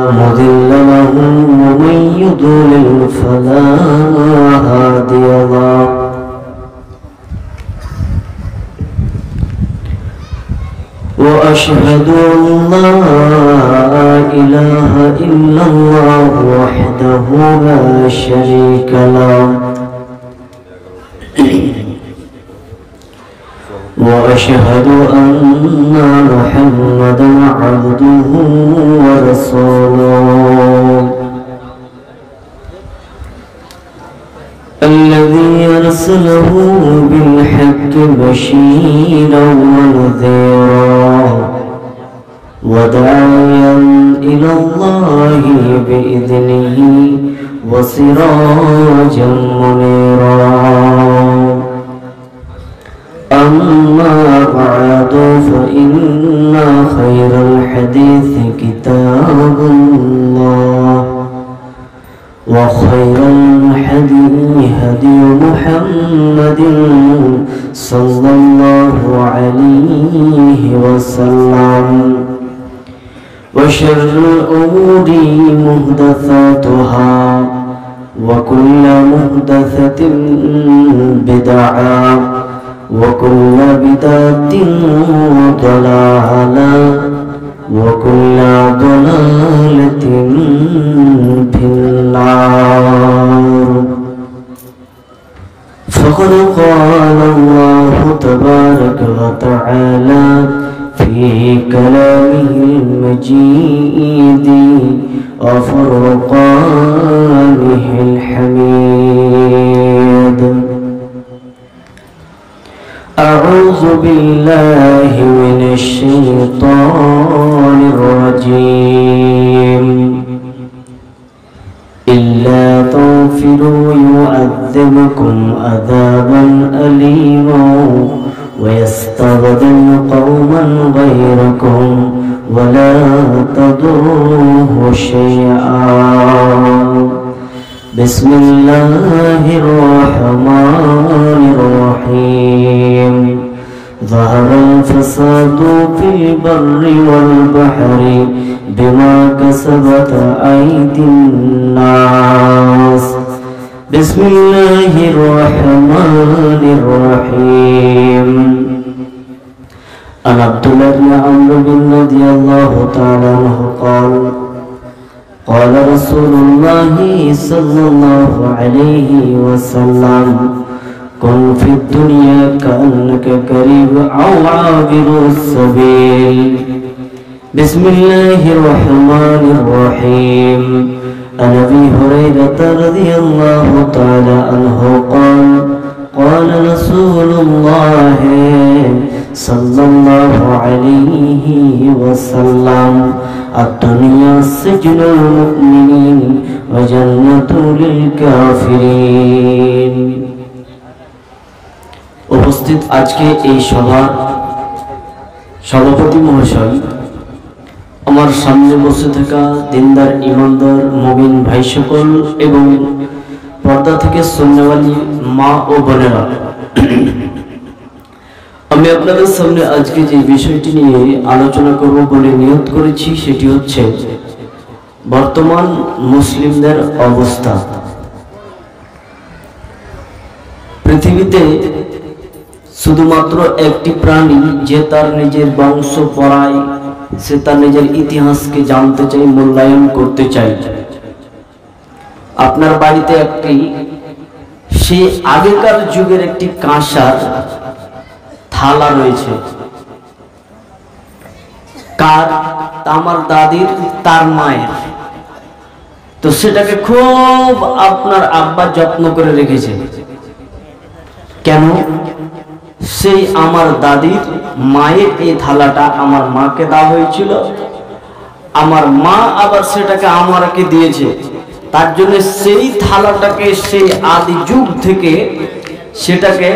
مضل له ومن يضلل فلا هادي له وأشهد أن لا إله إلا الله وحده لا شريك له وأشهد أن محمدا عبده ورسوله الذي أرسله بالحق بشيرا ونذيرا وداعيا إلى الله بإذنه وسراجا منيرا أما بعد فإن خير الحديث كتاب الله وخير الهدي هدي محمد صلى الله عليه وسلم وشر الأمور محدثاتها وكل محدثة بدعة وكل بدعة ضلالة وكل ضلالة في النار فقد قال الله تبارك وتعالى في كلامه المجيد وفرقانه الحميد أعوذ بالله من الشيطان الرجيم إلا تغفروا يعذبكم عذابا أليما ويستبدل قوما غيركم ولا تضروه شيئا بسم الله الرحمن الرحيم ظهر الفساد في البر والبحر بما كسبت أيدي الناس بسم الله الرحمن الرحيم عن عبد الله بن عمرو رضي الله تعالى عنه قال رسول الله صلى الله عليه وسلم كن في الدنيا كأنك قريب أو عابر السبيل بسم الله الرحمن الرحيم عن أبي هريرة رضي الله تعالى عنه قال رسول الله صلى الله عليه وسلم الدنيا سجن المؤمنين وجنة للكافرين উপস্থিত আজকে এই সভার সভাপতি মহাশয়, আমার সামনে বসে থাকা দিনদার ইমানদার মুমিন ভাই সকল এবং পর্দা থেকে সুন্নাহওয়ালী মা ও বোনেরা, আমি আপনাদের সামনে আজকে যে বিষয়টি নিয়ে আলোচনা করব বলে নিয়ত করেছি সেটি হচ্ছে বর্তমান মুসলিমদের অবস্থা। পৃথিবীতে শুধুমাত্র একটি প্রাণী যে তার নিজের বংশ পড়ায়, সে তার নিজের ইতিহাসকে জানতে চায়, মূল্যায়ন করতে চায়। আপনার বাড়িতে একটি সে আগেকার যুগের একটি কাঁসার থালা রয়েছে, কার? আমার দাদির, তার মায়ের। তো সেটাকে খুব আপনার আব্বা যত্ন করে রেখেছে। কেন? সেই আমার দাদির মায়ের এই থালাটা আমার মাকে দেওয়া হয়েছিল, আমার মা আবার সেটাকে আমাকে দিয়েছে। তার জন্য সেই থালাটাকে সেই আদি যুগ থেকে সেটাকে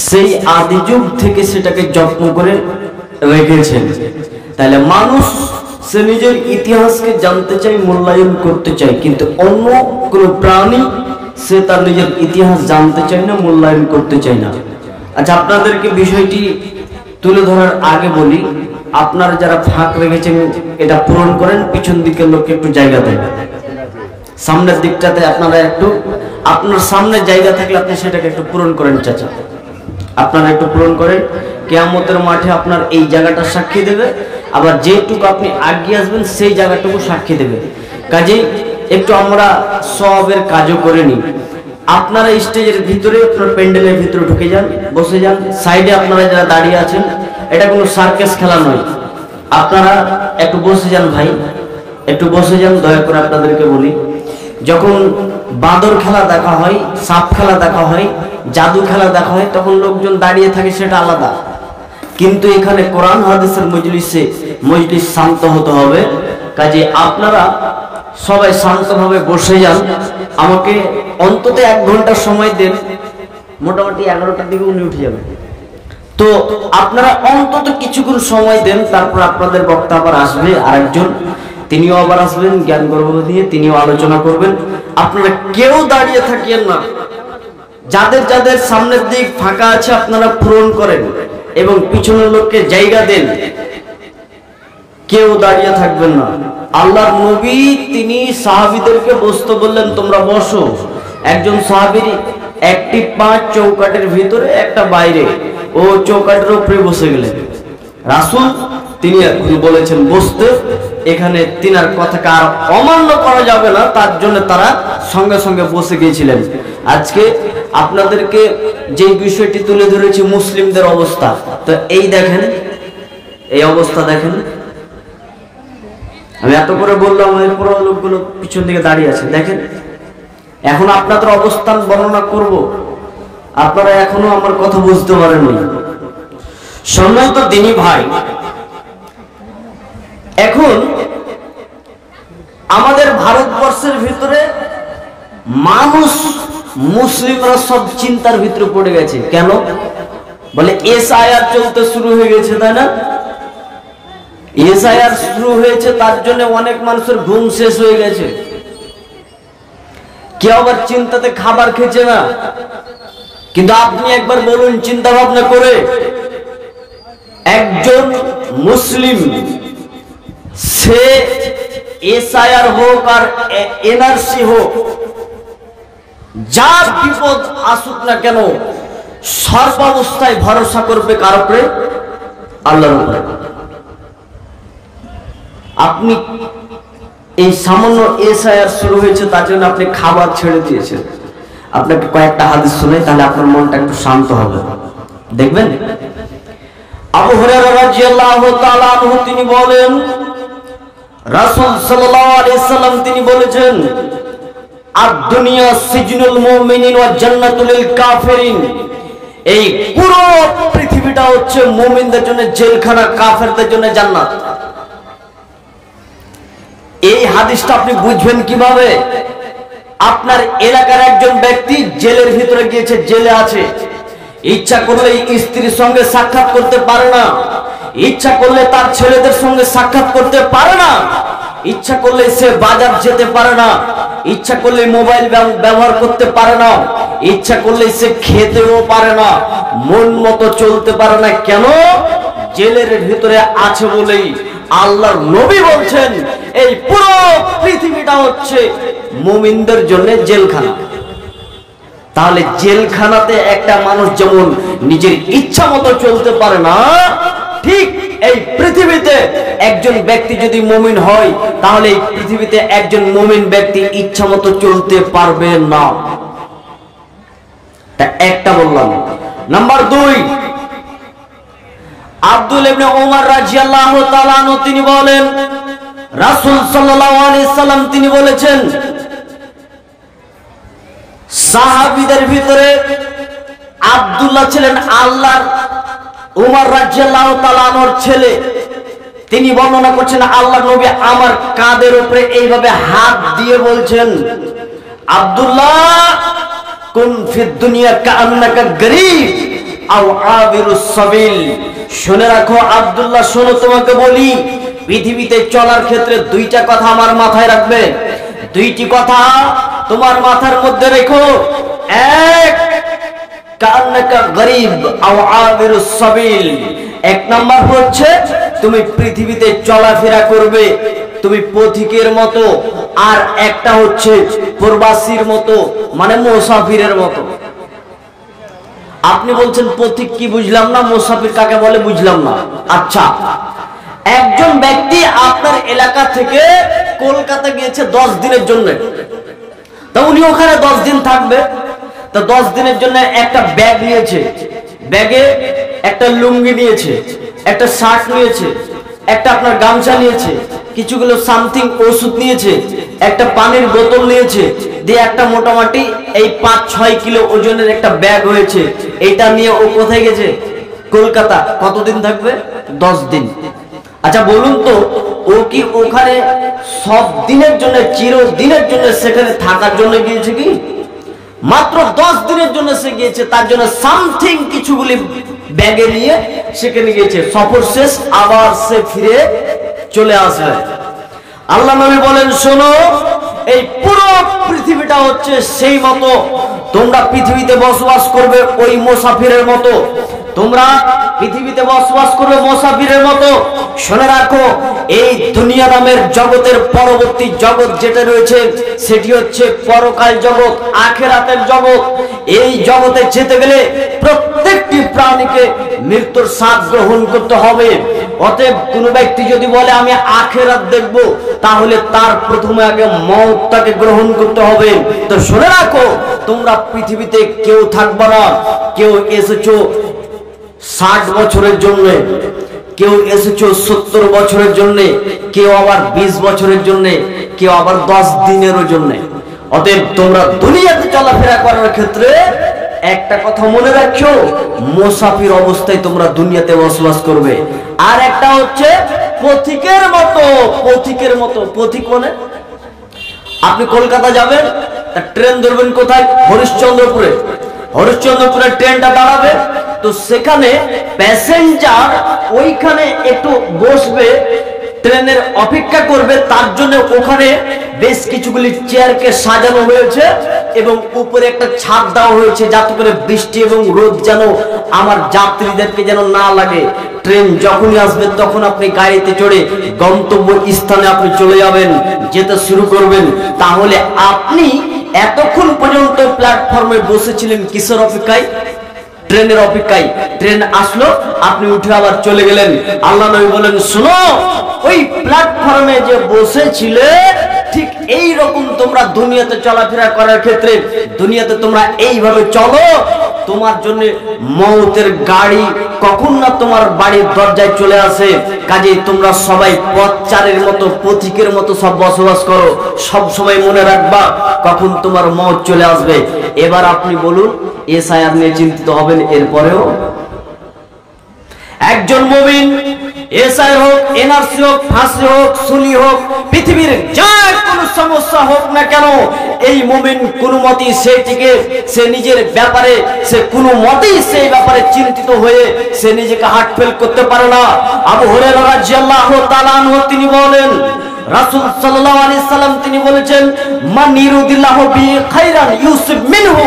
সেই আদি যুগ থেকে সেটাকে যত্ন করে রেখেছেন। তাহলে মানুষ সে নিজের ইতিহাসকে জানতে চায়, মূল্যায়ন করতে চায়, কিন্তু অন্য কোনো প্রাণী সে তার নিজের ইতিহাস জানতে চায় না, মূল্যায়ন করতে চায় না। আচ্ছা, আপনাদেরকে বিষয়টি তুলে ধরার আগে বলি, আপনারা যারা ফাঁক রেখেছেন এটা পূরণ করেন, পিছন দিকের লোককে একটু জায়গা দেন, সামনের দিকটাতে আপনারা একটু, আপনার সামনে জায়গা থাকলে আপনি সেটাকে একটু পূরণ করেন চাচা, আপনারা একটু পূরণ করেন। কিয়ামতের মাঠে আপনার এই জায়গাটা সাক্ষী দেবে, আবার যেটুকু আপনি আগিয়ে আসবেন সেই জায়গাটুকু সাক্ষী দেবে। কাজেই একটু আমরা সওয়াবের কাজও করে নিই। আপনারা স্টেজের ভিতরে, আপনার প্যান্ডেলের ভিতরে ঢুকে যান, বসে যান। সাইডে আপনারা যারা দাঁড়িয়ে আছেন, এটা কোনো সার্কাস খেলা নয়, আপনারা একটু বসে যান ভাই, একটু বসে যান দয়া করে। আপনাদেরকে বলি, যখন বাঁদর খেলা দেখা হয়, সাপ খেলা দেখা হয়, জাদু খেলা দেখা হয়, তখন লোকজন দাঁড়িয়ে থাকে, সেটা আলাদা। কিন্তু এখানে কোরআন হাদিসের মজলিস শান্ত হতে হবে। কাজে আপনারা সবাই শান্তভাবে বসে যান। আমাকে অন্তত 1 ঘন্টা সময় দেন, মোটামুটি 11টার দিকে উনি উঠে যাবেন। তো আপনারা অন্তত কিছুক্ষণ সময় দেন, তারপর আপনাদের বক্তা আবার আসবে আরেকজন, তিনিও আবার আসবেন জ্ঞান গর্ভ দিয়ে, তিনিও আলোচনা করবেন। আপনারা কেউ দাঁড়িয়ে থাকিয়েন না, যাদের যাদের সামনের দিক ফাঁকা আছে আপনারা পূরণ করেন এবং পিছনের লোককে জায়গা দেন, কেউ দাঁড়িয়ে থাকবেন না। আল্লাহর নবী তিনি সাহাবীদেরকে বসতে বললেন, তোমরা বসো। একজন সাহাবীর একটি পা চৌকাটের ভিতরে, একটা বাইরে, ও চৌকাটের উপরে বসে গেলেন। রাসূল তিনি বলেছেন বসতে, এখানে তিনার কথাকে আর অমান্য করা যাবে না, তার জন্য তারা সঙ্গে সঙ্গে বসে গিয়েছিলেন। আজকে আপনাদেরকে যে বিষয়টি তুলে ধরেছি মুসলিমদের অবস্থা, তো এই দেখেন, এই অবস্থা দেখেন। আমি এত করে বললাম, পুরো লোকগুলো পিছন দিকে দাঁড়িয়ে আছে, দেখেন। এখন আপনাদের অবস্থান বর্ণনা করব, আপনারা এখনো আমার কথা বুঝতে পারেননি। সম্মানিত দিনী ভাই, এখন আমাদের ভারতবর্ষের ভিতরে মানুষ, মুসলিমরা সব চিন্তার ভিতরে পড়ে গেছে। কেন বলে? এসআইআর চলতে শুরু হয়ে গেছে, তাই না? এসআইআর শুরু হয়েছে, তার জন্য অনেক মানুষের ঘুম শেষ হয়ে গেছে। কেউ আবার চিন্তাতে খাবার খেছে না। কিন্তু আপনি একবার বলুন, চিন্তা ভাবনা করে, একজন মুসলিম সে এসআইআর হোক আর এনআরসি হোক, যা বিপদ আসুক না কেন, সর্বাবস্থায় ভরসা করবে কার উপরে? আল্লাহর উপরে। আপনি এই সামান্য এসআইআর শুরু হয়েছে তার জন্য আপনি খাবার ছেড়ে দিয়েছেন। আপনাকে কয়েকটা হাদিস শুনে, তাহলে আপনার মনটা একটু শান্ত হবে। দেখবেন, আবু হুরায়রা রাদিয়াল্লাহু তাআলা আনহু তিনি বলেন, রাসূল সাল্লাল্লাহু আলাইহি সাল্লাম তিনি বলেছেন, আদ-দুনিয়া সিজনুল মুমিনিন ওয়া জান্নাতুল লিল কাফিরিন। এই পুরো পৃথিবীটা হচ্ছে মুমিনদের জন্য জেলখানা, কাফেরদের জন্য জান্নাত। এই হাদিসটা আপনি বুঝবেন কিভাবে? আপনার এলাকার একজন ব্যক্তি জেলের ভিতরে গিয়েছে, জেলে আছে, ইচ্ছা করলে স্ত্রীর সঙ্গে সাক্ষাৎ করতে পারে না, ইচ্ছা করলে তার ছেলেদের সঙ্গে সাক্ষাৎ করতে পারে না, ইচ্ছা করলে সে বাজার যেতে পারে না, ইচ্ছা করলে মোবাইল ব্যবহার করতে পারে না, ইচ্ছা করলে সে খেতেও পারে না, মন মতো চলতে পারে না। কেন? জেলের ভিতরে আছে বলেই। আল্লাহর নবী বলছেন, এই পুরো পৃথিবীটা হচ্ছে মুমিনদের জন্য জেলখানা। তাহলে জেলখানাতে একটা মানুষ যেমন নিজের ইচ্ছা মতো চলতে পারে না, ঠিক এই পৃথিবীতে একজন ব্যক্তি যদি মুমিন হয়, তাহলে এই পৃথিবীতে একজন মুমিন ব্যক্তি ইচ্ছা মতো চলতে পারবে না। একটা বললাম। নাম্বার 2, আব্দুল ইবনে ওমর রাদিয়াল্লাহু তাআলা আনহু তিনি বলেন, রাসূল সাল্লাল্লাহু আলাইহি সাল্লাম তিনি বলেছেন, সাহাবীদের ভিতরে আব্দুল্লাহ ছিলেন আল্লাহর, ওমর রাদিয়াল্লাহু তাআলা আনহুর ছেলে। তিনি বর্ণনা করছেন, আল্লাহর নবী আমার কাঁধের উপরে এইভাবে হাত দিয়ে বলছেন, আব্দুল্লাহ কুন ফিদ দুনিয়া কাআন্নাকা গরীব আও আবিরুস সাবিল। শুনে রাখো আব্দুল্লাহ, শোনো তোমাকে বলি, পৃথিবীতে চলার ক্ষেত্রে 2টা কথা আমার মাথায় রাখবে। 2টি কথা তোমার মাথার মধ্যে রেখো, এক কান্নাকা গরিব আও আবিরুস সাবিল, এক নাম্বার হচ্ছে তুমি পৃথিবীতে চলাফেরা করবে তুমি পথিকের মতো, আর একটা হচ্ছে প্রবাসীর মতো, মানে মুসাফিরের মতো। আপনি বলছেন পথিক কি বুঝলাম না, মুসাফির কাকে বলে বুঝলাম না। আচ্ছা, একজন ব্যক্তি আপনার এলাকা থেকে কলকাতা গিয়েছে 10 দিনের জন্য, তা উনি ওখানে 10 দিন থাকবে। তা 10 দিনের জন্য একটা ব্যাগ নিয়েছে, ব্যাগে একটা লুঙ্গি নিয়েছে, একটা শার্ট নিয়েছে, একটা আপনার গামছা নিয়েছে, কিছুগুলো সামথিং ওষুধ নিয়েছে, একটা পানির বোতল নিয়েছে, দিয়ে একটা মোটামুটি এই 5-6 কিলো ওজনের একটা ব্যাগ হয়েছে। এইটা নিয়ে ও কোথায় গেছে? কলকাতা। কতদিন থাকবে? 10 দিন। আচ্ছা বলুন তো, ও কি ওখানে সব দিনের জন্য, চিরদিনের জন্য সেখানে থাকার জন্য গিয়েছে কি? মাত্র 10 দিনের জন্য সে গিয়েছে, তার জন্য সামথিং কিছুগুলি ব্যাগে নিয়ে সেখানে গিয়েছে। সফর শেষ, আবার সে ফিরে চলে আসবে। আল্লাহ নবী বলেন, শোনো, এই পুরো পৃথিবীটা হচ্ছে সেই মতো, তোমরা পৃথিবীতে বসবাস করবে ওই মুসাফিরের মতো, তোমরা পৃথিবীতে বসবাস করবে মুসাফিরের মতো। শুনে রাখো, এই দুনিয়া নামের জগতের পরবর্তী জগৎ যেটা রয়েছে সেটি হচ্ছে পরকাল জগৎ, আখিরাতের জগৎ। এই জগতে যেতে গেলে প্রত্যেকটি প্রাণীকে মৃত্যুর স্বাদ গ্রহণ করতে হবে। অতএব কোনো ব্যক্তি যদি বলে আমি আখিরাত দেখব, তাহলে তার প্রথমে আগে মওতটাকে গ্রহণ করতে হবে। তো শুনে রাখো, তোমরা পৃথিবীতে কেউ থাকবে না। কেউ এসেছো 60 বছরের জন্য, কেউ এসেছো 70 বছরের জন্য, কেউ আবার 20 বছরের জন্য, কেউ আবার 10 দিনেরও জন্য। অতএব তোমরা দুনিয়াতে চলাফেরা করার ক্ষেত্রে একটা কথা মনে রাখছো, মুসাফির অবস্থায় তোমরা দুনিয়াতে বসবাস করবে। আর একটা হচ্ছে পথিকের মতো। পথিকের মতো, পথিক মানে আপনি কলকাতা যাবেন, তা ট্রেন ধরবেন কোথায়? হরিশ্চন্দ্রপুরে। হরিশ্চন্দ্রপুরে ট্রেনটা দাঁড়াবে, তো সেখানে প্যাসেঞ্জার ওইখানে একটু বসবে, ট্রেনের অপেক্ষা করবে। তার জন্য ওখানে বেশ কিছুগুলি চেয়ারকে সাজানো হয়েছে এবং উপরে একটা ছাদ দেওয়া হয়েছে, যাতে করে বৃষ্টি এবং রোদ যেন আমার যাত্রীদেরকে যেন না লাগে। ট্রেন যখনই আসবে তখন আপনি গাড়িতে চড়ে গন্তব্য স্থানে আপনি চলে যাবেন, যেতে শুরু করবেন। তাহলে আপনি এতক্ষণ পর্যন্ত প্ল্যাটফর্মে বসেছিলেন কিসের অপেক্ষায়? ট্রেনের অপেক্ষায়। ট্রেন আসলো, আপনি উঠে আবার চলে গেলেন। আল্লাহ নবী বলেন, শোনো, ওই প্ল্যাটফর্মে যে বসেছিলে ঠিক এই রকম তোমরা দুনিয়াতে চলাফেরা করার ক্ষেত্রে দুনিয়াতে তোমরা এইভাবে চলো। তোমার জন্য মওতের গাড়ি কখন না তোমার বাড়ির দরজায় চলে আসে। কাজেই তোমরা সবাই পথচারীর মতো, পথিকের মতো সব বসবাস করো। সব সময় মনে রাখবা কখন তোমার মওত চলে আসবে। এবার আপনি বলুন, এসআইআর নিয়ে চিন্তিত হবেন এরপরেও? একজন মুমিন এসআইআর হোক, এনআরসি হোক, ফাঁসি হোক, সুলি হোক, পৃথিবীর যা কোনো সমস্যা হোক না কেন, এই মুমিন কোনো মতেই সেটিকে, সে নিজের ব্যাপারে, সে কোনো মতেই সেই ব্যাপারে চিন্তিত হয়ে সে নিজেকে হার্টফেল করতে পারে না। আবু হুরায়রা রাদিয়াল্লাহু তাআলা আনহু তিনি বলেন, রাসূল সাল্লাল্লাহু আলাইহি সাল্লাম তিনি বলেছেন, মান ইউরিদিল্লাহু বি খাইরান ইউসিব মিনহু।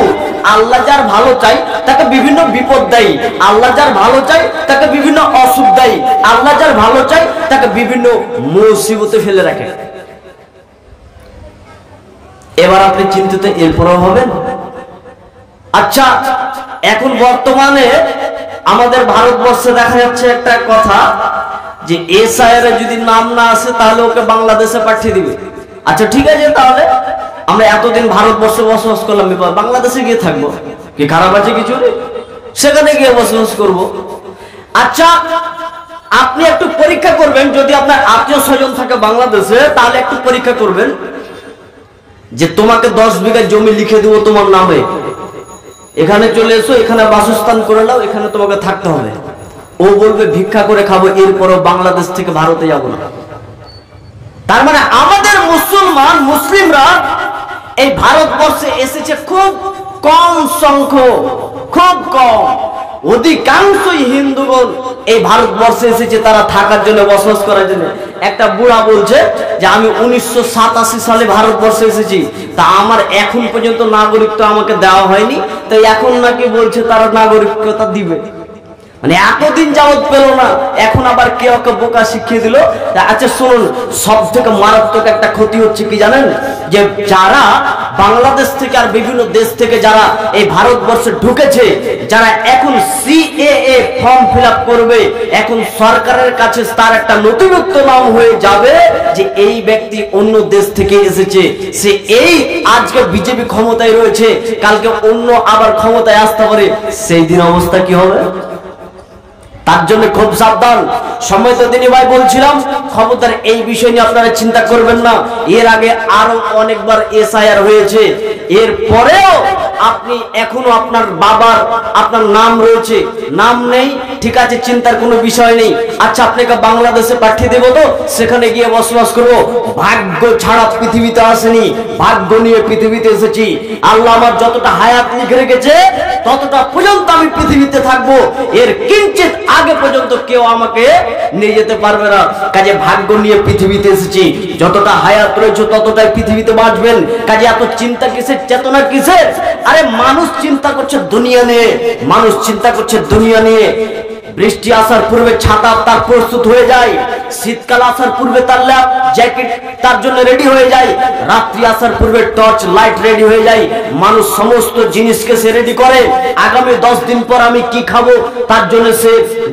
আল্লাহ যার ভালো চাই তাকে বিভিন্ন বিপদ দেয়, আল্লাহ যার ভালো চাই তাকে বিভিন্ন অসুখ দেয়, আল্লাহ যার ভালো চাই তাকে বিভিন্ন মুসিবতে ফেলে রাখে। এবার আপনি চিন্তিত এরপরও হবেন? আচ্ছা, এখন বর্তমানে আমাদের ভারতবর্ষে দেখা যাচ্ছে একটা কথা যে এসআইআর এ যদি নাম না আসে তাহলে ওকে বাংলাদেশে পাঠিয়ে দিবে। আচ্ছা ঠিক আছে, তাহলে আমরা এতদিন ভারতবর্ষে বসবাস করলাম, বাংলাদেশে গিয়ে থাকবো, কি খারাপ আছে কিছু? সেখানে গিয়ে বসবাস করব। আচ্ছা, আপনি একটু পরীক্ষা করবেন, যদি আপনার আত্মীয় স্বজন থাকে বাংলাদেশে, তাহলে একটু পরীক্ষা করবেন যে তোমাকে 10 বিঘা জমি লিখে দেবো তোমার নামে, এখানে চলে এসো, এখানে বাসস্থান করে নাও, এখানে তোমাকে থাকতে হবে। ও বলবে ভিক্ষা করে খাবো, এরপরও বাংলাদেশ থেকে ভারতে যাব না। তার মানে আমাদের মুসলিমরা এই ভারতবর্ষে এসেছে খুব কম সংখ্যক, খুব কম। অধিকাংশই হিন্দুগণ এই ভারতবর্ষে এসেছে তারা থাকার জন্য, বসবাস করার জন্য। একটা বুড়া বলছে যে আমি 1987 সালে ভারতবর্ষে এসেছি, তা আমার এখন পর্যন্ত নাগরিকত্ব আমাকে দেওয়া হয়নি, তো এখন নাকি বলছে তারা নাগরিকতা দিবে। মানে এতদিন যাবত পেল না, এখন আবার কেউ ওকে বোকা শিখিয়ে দিল। আচ্ছা শুনুন, সব থেকে মারাত্মক একটা ক্ষতি হচ্ছে কি জানেন, যে যারা বাংলাদেশ থেকে আর বিভিন্ন দেশ থেকে যারা এই ভারতবর্ষে ঢুকেছে, যারা এখন সিএএ ফর্ম ফিল আপ করবে, এখন সরকারের কাছে তার একটা নথিভুক্ত নাম হয়ে যাবে যে এই ব্যক্তি অন্য দেশ থেকে এসেছে, সে এই আজকে বিজেপি ক্ষমতায় রয়েছে, কালকে অন্য আবার ক্ষমতায় আসতে পারে, সেই দিন অবস্থা কি হবে? তার জন্য খুব সাবধান। সময় তো দিনী ভাই বলছিলাম, খবরদার এই বিষয় নিয়ে আপনারা চিন্তা করবেন না। এর আগে আরো অনেকবার এসআইআর হয়েছে, এর পরেও আপনি এখনো আপনার বাবার আপনার নাম রয়েছে, নাম নেই, ঠিক আছে, চিন্তার কোনো বিষয় নেই। আচ্ছা আপনাকে বাংলাদেশে পাঠিয়ে দেবো, তো সেখানে গিয়ে বসবাস করবো। ভাগ্য ছাড়া পৃথিবীতে আসেনি, ভাগ্য নিয়ে পৃথিবীতে এসেছি। আল্লাহ আমার যতটা হায়াত লিখে রেখেছে ততটা পর্যন্ত আমি পৃথিবীতে থাকবো, এর কিঞ্চিত আগে পর্যন্ত কেউ আমাকে নিয়ে যেতে পারবে না। কাজে ভাগ্য নিয়ে পৃথিবীতে এসেছি, যতটা হায়াত রয়েছে ততটাই পৃথিবীতে বাঁচবেন। কাজে এত চিন্তা কিসের, চেতনা কিসের? আরে মানুষ চিন্তা করছে দুনিয়া নিয়ে, মানুষ চিন্তা করছে দুনিয়া নিয়ে। বৃষ্টি আসার পূর্বে ছাতা তার প্রস্তুত হয়ে যায়, শীতকাল আসার পূর্বে তার ল্যাপ জ্যাকেট তার জন্য রেডি হয়ে যায়, রাত্রি আসার পূর্বে টর্চ লাইট রেডি হয়ে যায়। মানুষ সমস্ত জিনিসকে সে রেডি করে, আগামী 10 দিন পর আমি কি খাবো তার জন্য সে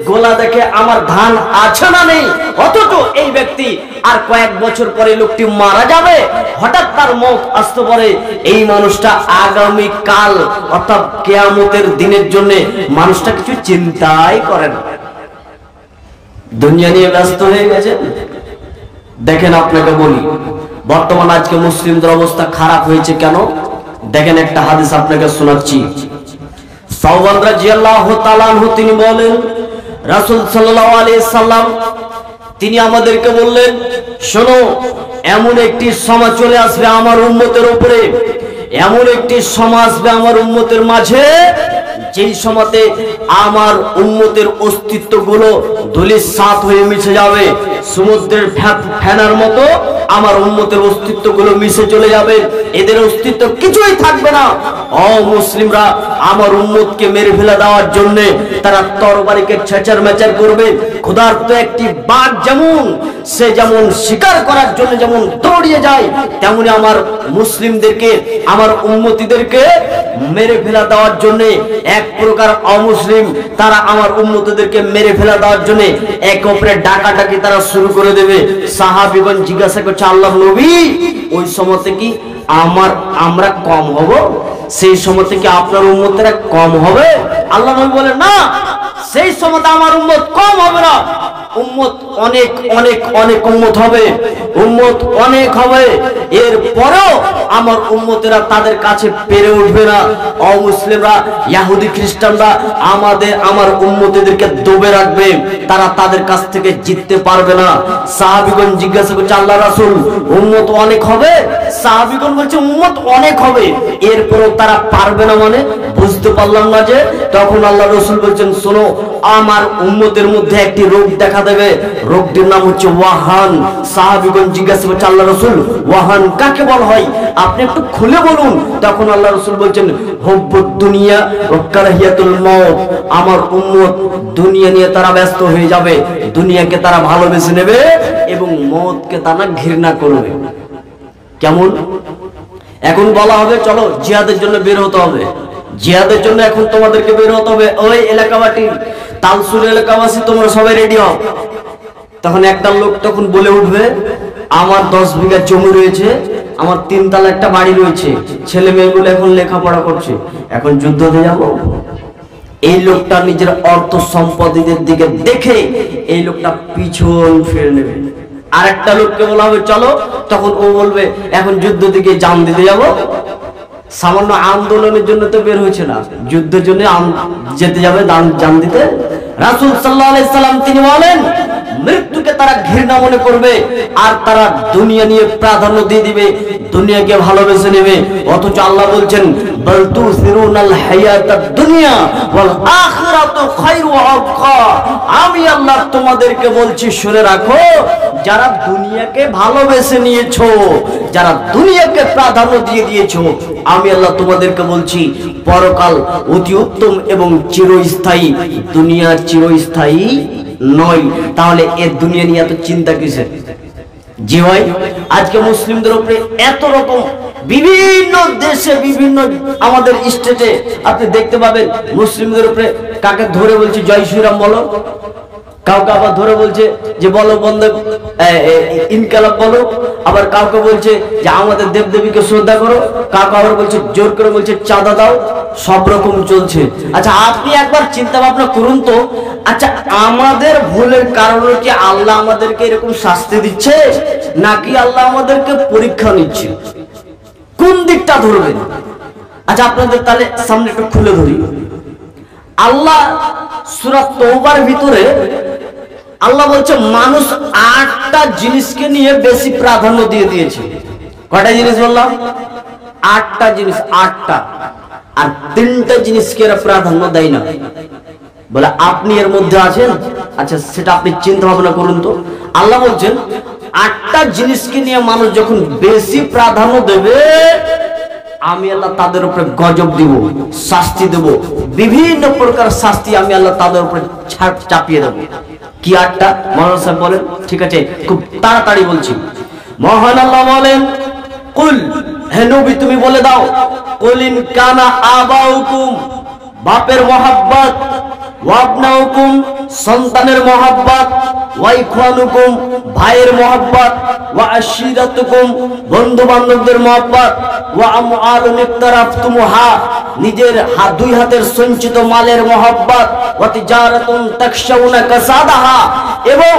গোলা দেখে আমার ধান আছে না নেই। অথচ এই ব্যক্তি আর কয়েক বছর পরে লোকটি মারা যাবে, হঠাৎ তার মত আসতে পারে, এই মানুষটা আগামী কাল অর্থাৎ কিয়ামতের দিনের জন্য মানুষটা কিছু চিন্তাই করে না, দুনিয়া নিয়ে ব্যস্ত হয়ে গেছে। দেখেন আপনাকে বলি, বর্তমান আজকে মুসলিমদের অবস্থা খারাপ হয়েছে কেন? দেখেন একটা হাদিস আপনাকে শোনাচ্ছি। সাওবান রাদিয়াল্লাহু তাআলা আনহু তিনি বলেন, রাসূল সাল্লাল্লাহু আলাইহি সাল্লাম তিনি আমাদেরকে বললেন, শোনো, এমন একটি সময় চলে আসবে আমার উম্মতের উপরে, এমন একটি সময় আসবে আমার উম্মতের মাঝে, যেই সময়তে আমার উম্মতের অস্তিত্ব গুলো ধূলিসাৎ হয়ে মিশে যাবে, সমুদ্রের ফেনার মতো আমার উম্মতের অস্তিত্ব গুলো মিশে চলে যাবে, এদের অস্তিত্ব কিছুই থাকবে না। অমুসলিমরা আমার উম্মতকে মেরে ফেলে দেওয়ার জন্য তারা তরবারিকে ছেঁচার মেচার করবে। ক্ষুধার্ত একটি বাঘ যেমন সে যেমন শিকার করার জন্য যেমন দৌড়িয়ে যায়, তেমনি আমার মুসলিমদেরকে আমার উম্মতিদেরকে মেরে ফেলে দেওয়ার জন্য এক প্রকার অমুসলিম তারা আমার উম্মতদেরকে মেরে ফেলে দেওয়ার জন্য এক অপরে ডাকাডাকি তারা শুরু করে দেবে। সাহাবীগণ জিজ্ঞাসা করছে, আল্লাহর নবী, ওই সময় কি আমরা কম হব? সেই সময় থেকে আপনার উম্মতেরা কম হবে? আল্লাহ নবী বলেন, না, সেই সময় আমার উম্মত কম হবে না, উম্মত অনেক অনেক অনেক উম্মত হবে, উম্মত অনেক হবে। এর পরেও আমার উম্মতেরা তাদের কাছে পেরে উঠবে না। অমুসলিমরা ইহুদি খ্রিস্টানরা আমার উম্মতদেরকে দবে রাখবে, তারা তাদের কাছ থেকে জিততে পারবে না। সাহাবীগণ জিজ্ঞাসা করছে, আল্লাহ রাসূল, উম্মত অনেক হবে? সাহাবীগণ বলছে উম্মত অনেক হবে, এরপরও তারা পারবে না, মানে বুঝতে পারলাম না যে। তখন আল্লাহ রাসূল বলছেন, শোনো, আমার উম্মতের মধ্যে একটি রোগ দেখা দেবে, রোগটির নাম হচ্ছে ওয়াহান। সাহাবীগণ জিজ্ঞাসা করছে, আল্লাহ রাসূল, ওয়াহান কাকে বলা হয়, আপনি একটু খুলে বলুন। তখন আল্লাহ রাসূল বলছেন, হুব্বুদ দুনিয়া ওয়া কারাহিয়াতুল মাউত, আমার উম্মত দুনিয়া নিয়ে তারা ব্যস্ত হয়ে যাবে, দুনিয়াকে তারা ভালোবেসে নেবে এবং মওতকে তারা ঘৃণা করবে। কেমন? এখন বলা হবে চলো জিহাদের জন্য বের হতে হবে, জিহাদের জন্য এখন তোমাদেরকে বের হতে হবে, ওই এলাকাবাসী তালসুর এলাকাবাসী তোমরা সবাই রেডি হও। তখন একটা লোক তখন বলে উঠবে, আমার 10 বিঘা জমি রয়েছে, আমার 3 তলা একটা বাড়ি রয়েছে, ছেলে মেয়েগুলো এখন লেখাপড়া করছে, এখন যুদ্ধতে যাব? এই লোকটা নিজের অর্থ সম্পদের দিকে দেখে এই লোকটা পিছন ফিরে নেবে। আরেকটা লোককে বলা হবে চলো, তখন ও বলবে এখন যুদ্ধ দিকে জান দিতে যাব। সামান্য আন্দোলনের জন্য তো বের হয়েছে না, যুদ্ধের জন্য যেতে যাবে জান দিতে। রাসূল সাল্লাল্লাহু আলাইহি সাল্লাম তিনি বলেন, মৃত্যুকে তারা ঘৃণা মনে করবে, আর তারা দুনিয়া নিয়ে প্রাধান্য দিয়ে দিবে, দুনিয়াকে ভালোবেসে নেবে। অথচ আল্লাহ বলছেন বাল তুসিরুনাল হায়াতাদ দুনিয়া ওয়াল আখিরাতু খায়রু ওয়া আবকা। আমি আল্লাহ তোমাদেরকে বলছি, শুনে রাখো, যারা দুনিয়াকে ভালোবেসে নিয়েছো, যারা দুনিয়াকে প্রাধান্য দিয়ে দিয়েছো, আমি আল্লাহ তোমাদেরকে বলছি পরকাল অতি উত্তম এবং চিরস্থায়ী, দুনিয়া চিরস্থায়ী নয়। তাহলে এ দুনিয়া নিয়ে এত চিন্তা কিসের? জি ভাই, আজকে মুসলিমদের উপরে এত রকম বিভিন্ন দেশে বিভিন্ন আমাদের স্টেটে আপনি দেখতে পাবেন মুসলিমদের উপরে কাকে ধরে বলছে জয় শ্রীরাম বলো, কাউকে আবার ধরে বলছে যে বলো বন্ধ ইনকালাব বলো, আবার কাউকে বলছে যে আমাদের দেবদেবীকে শ্রদ্ধা করো, কাউকে আবার বলছে জোর করে বলছে চাঁদা দাও, সব রকম চলছে। আচ্ছা আপনি একবার চিন্তা ভাবনা করুন তো, আচ্ছা আমাদের ভুলের কারণে কি আল্লাহ আমাদেরকে এরকম শাস্তি দিচ্ছে, নাকি আল্লাহ আমাদেরকে পরীক্ষা নিচ্ছে? কোন দিকটা ধরবেন? আচ্ছা আপনাদের তাহলে সামনে একটু খুলে ধরি। আল্লাহ সূরা তওবার ভিতরে আল্লাহ বলছে মানুষ 8টা জিনিসকে নিয়ে বেশি প্রাধান্য দিয়ে দিয়েছে। কয়টা জিনিস বললাম? 8টা জিনিস, 8টা। আর 3টা জিনিসকে এরা প্রাধান্য দেয় না। বলে আপনি এর মধ্যে আছেন? আচ্ছা সেটা আপনি চিন্তা ভাবনা করুন তো। আল্লাহ বলছেন 8টা জিনিসকে নিয়ে মানুষ যখন বেশি প্রাধান্য দেবে, আমি আল্লাহ তাদের উপরে গজব দিব, শাস্তি দেব, বিভিন্ন প্রকার শাস্তি আমি আল্লাহ তাদের উপরে চাপিয়ে দেব। কি 8টা? মহান সাহেব বলেন। ঠিক আছে, খুব তাড়াতাড়ি বলছি। মহান আল্লাহ বলেন কুল, হে নবী তুমি বলে দাও, কুল ইন কানা আবাউকুম, বাপের মহব্বত, ওয়াবনাউকুম, সন্তানের মহব্বত, ওয়াইখওয়ানুকুম, ভাইয়ের মহব্বত, ওয়া আশিরাতুকুম, বন্ধু বান্ধবদের মহব্বত, ওয়া আমওয়ালুন ইকতারাফতুমুহা, নিজের দুই হাতের সঞ্চিত মালের মহব্বত, ওয়া তিজারাতুন তাকশাউনা কাসাদাহা, এবং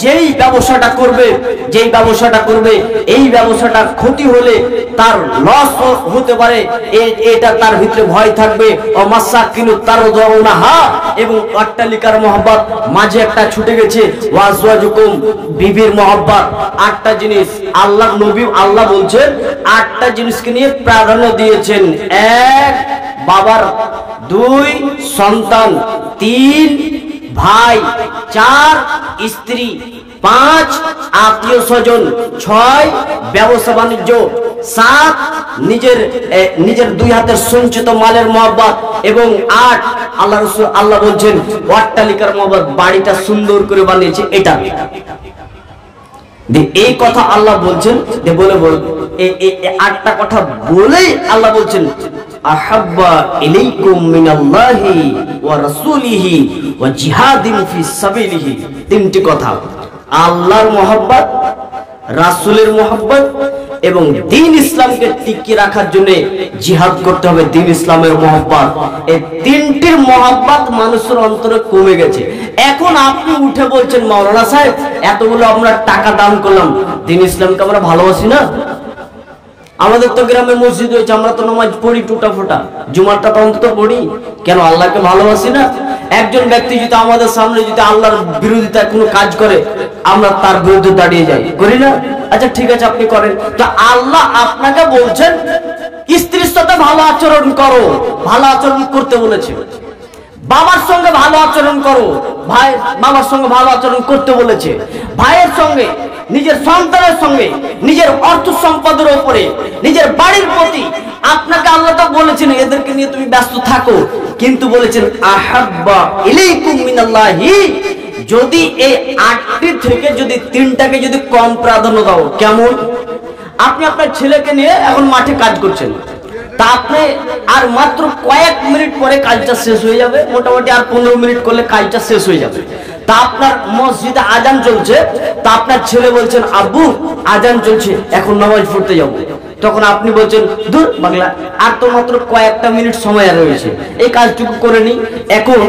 যেই ব্যবসাটা করবে, এই ব্যবসাটা ক্ষতি হলে তার লস হতে পারে, এটা তার ভিতরে ভয় থাকবে। ও মাসাকিনু তারদাউনাহা, এবং অট্টালিকার মহব্বত মাঝে একটা ছুটে গেছে, ওয়াজওয়াজুকুম, বিবির মহব্বত। 8টা জিনিস আল্লাহ নবী আল্লাহ বলছেন 8টা জিনিসকে নিয়ে প্রাধান্য দিয়েছেন। 1 বাবার, 2 সন্তান, 3 ভাই, 4 স্ত্রী, 5 আত্মীয় স্বজন, 6 ব্যবসা বাণিজ্য, 7 নিজের 2 হাতের সঞ্চিত মালের মহব্বত, এবং 8 আল্লাহ রাসূল আল্লাহ বলছেন অট্টালিকার মহব্বত, বাড়িটা সুন্দর করে বানিয়েছে এটা। এই কথা আল্লাহ বলছেন, বলে এই 8টা কথা বলেই আল্লাহ বলছেন আহাব্বা ইলাইকুম মিনাল্লাহি ওয়া রাসূলিহি ওয়া জিহাদিন ফি সাবিলিহি। 3টি কথা, আল্লাহর মহব্বত, রাসূলের মহব্বত, এবং দ্বীন ইসলামকে টিকিয়ে রাখার জন্য জিহাদ করতে হবে, দ্বীন ইসলামের মহব্বত। এই 3টির মহব্বত মানুষের অন্তরে কমে গেছে। এখন আপনি উঠে বলছেন মাওলানা সাহেব এতগুলো আমরা টাকা দান করলাম, দ্বীন ইসলামকে আমরা ভালোবাসি না? আমাদের তো গ্রামে মসজিদ হয়েছে, আমরা তো নামাজ পড়ি টুটা ফোটা, জুমারটা তো অন্তত পড়ি, কেন আল্লাহকে ভালোবাসি না? একজন ব্যক্তি যদি আমাদের সামনে যদি আল্লাহর বিরোধিতা কোনো কাজ করে, আমরা তার বিরুদ্ধে দাঁড়িয়ে যাই, করি না? আচ্ছা ঠিক আছে আপনি করেন, তো আল্লাহ আপনাকে বলছেন স্ত্রীর সাথে ভালো আচরণ করো, ভালো আচরণ করতে বলেছে। বাবার সঙ্গে ভালো আচরণ করো, ভাই বাবার সঙ্গে ভালো আচরণ করতে বলেছে। ভাইয়ের সঙ্গে, নিজের সন্তানের সঙ্গে, নিজের অর্থ সম্পদের উপরে, নিজের বাড়ির প্রতি আপনাকে আল্লাহ তো বলেছেন এদেরকে নিয়ে তুমি ব্যস্ত থাকো, কিন্তু বলেছেন আহাব্বা ইলাইকুম মিনাল্লাহি। যদি এই 8টি থেকে যদি 3টাকে যদি কম প্রাধান্য দাও, কেমন? আপনি আপনার ছেলেকে নিয়ে এখন মাঠে কাজ করছেন, তা আপনি আর মাত্র কয়েক মিনিট পরে কাজটা শেষ হয়ে যাবে, মোটামুটি আর 15 মিনিট করলে কাজটা শেষ হয়ে যাবে। তা আপনার মসজিদে আজান চলছে, তা আপনার ছেলে বলছেন আব্বু আজান চলছে এখন নামাজ পড়তে যাব, তখন আপনি বলছেন দূর বাংলা, আর তো মাত্র কয়েকটা মিনিট সময় রয়েছে, এই কাজটুকু করে নি। এখন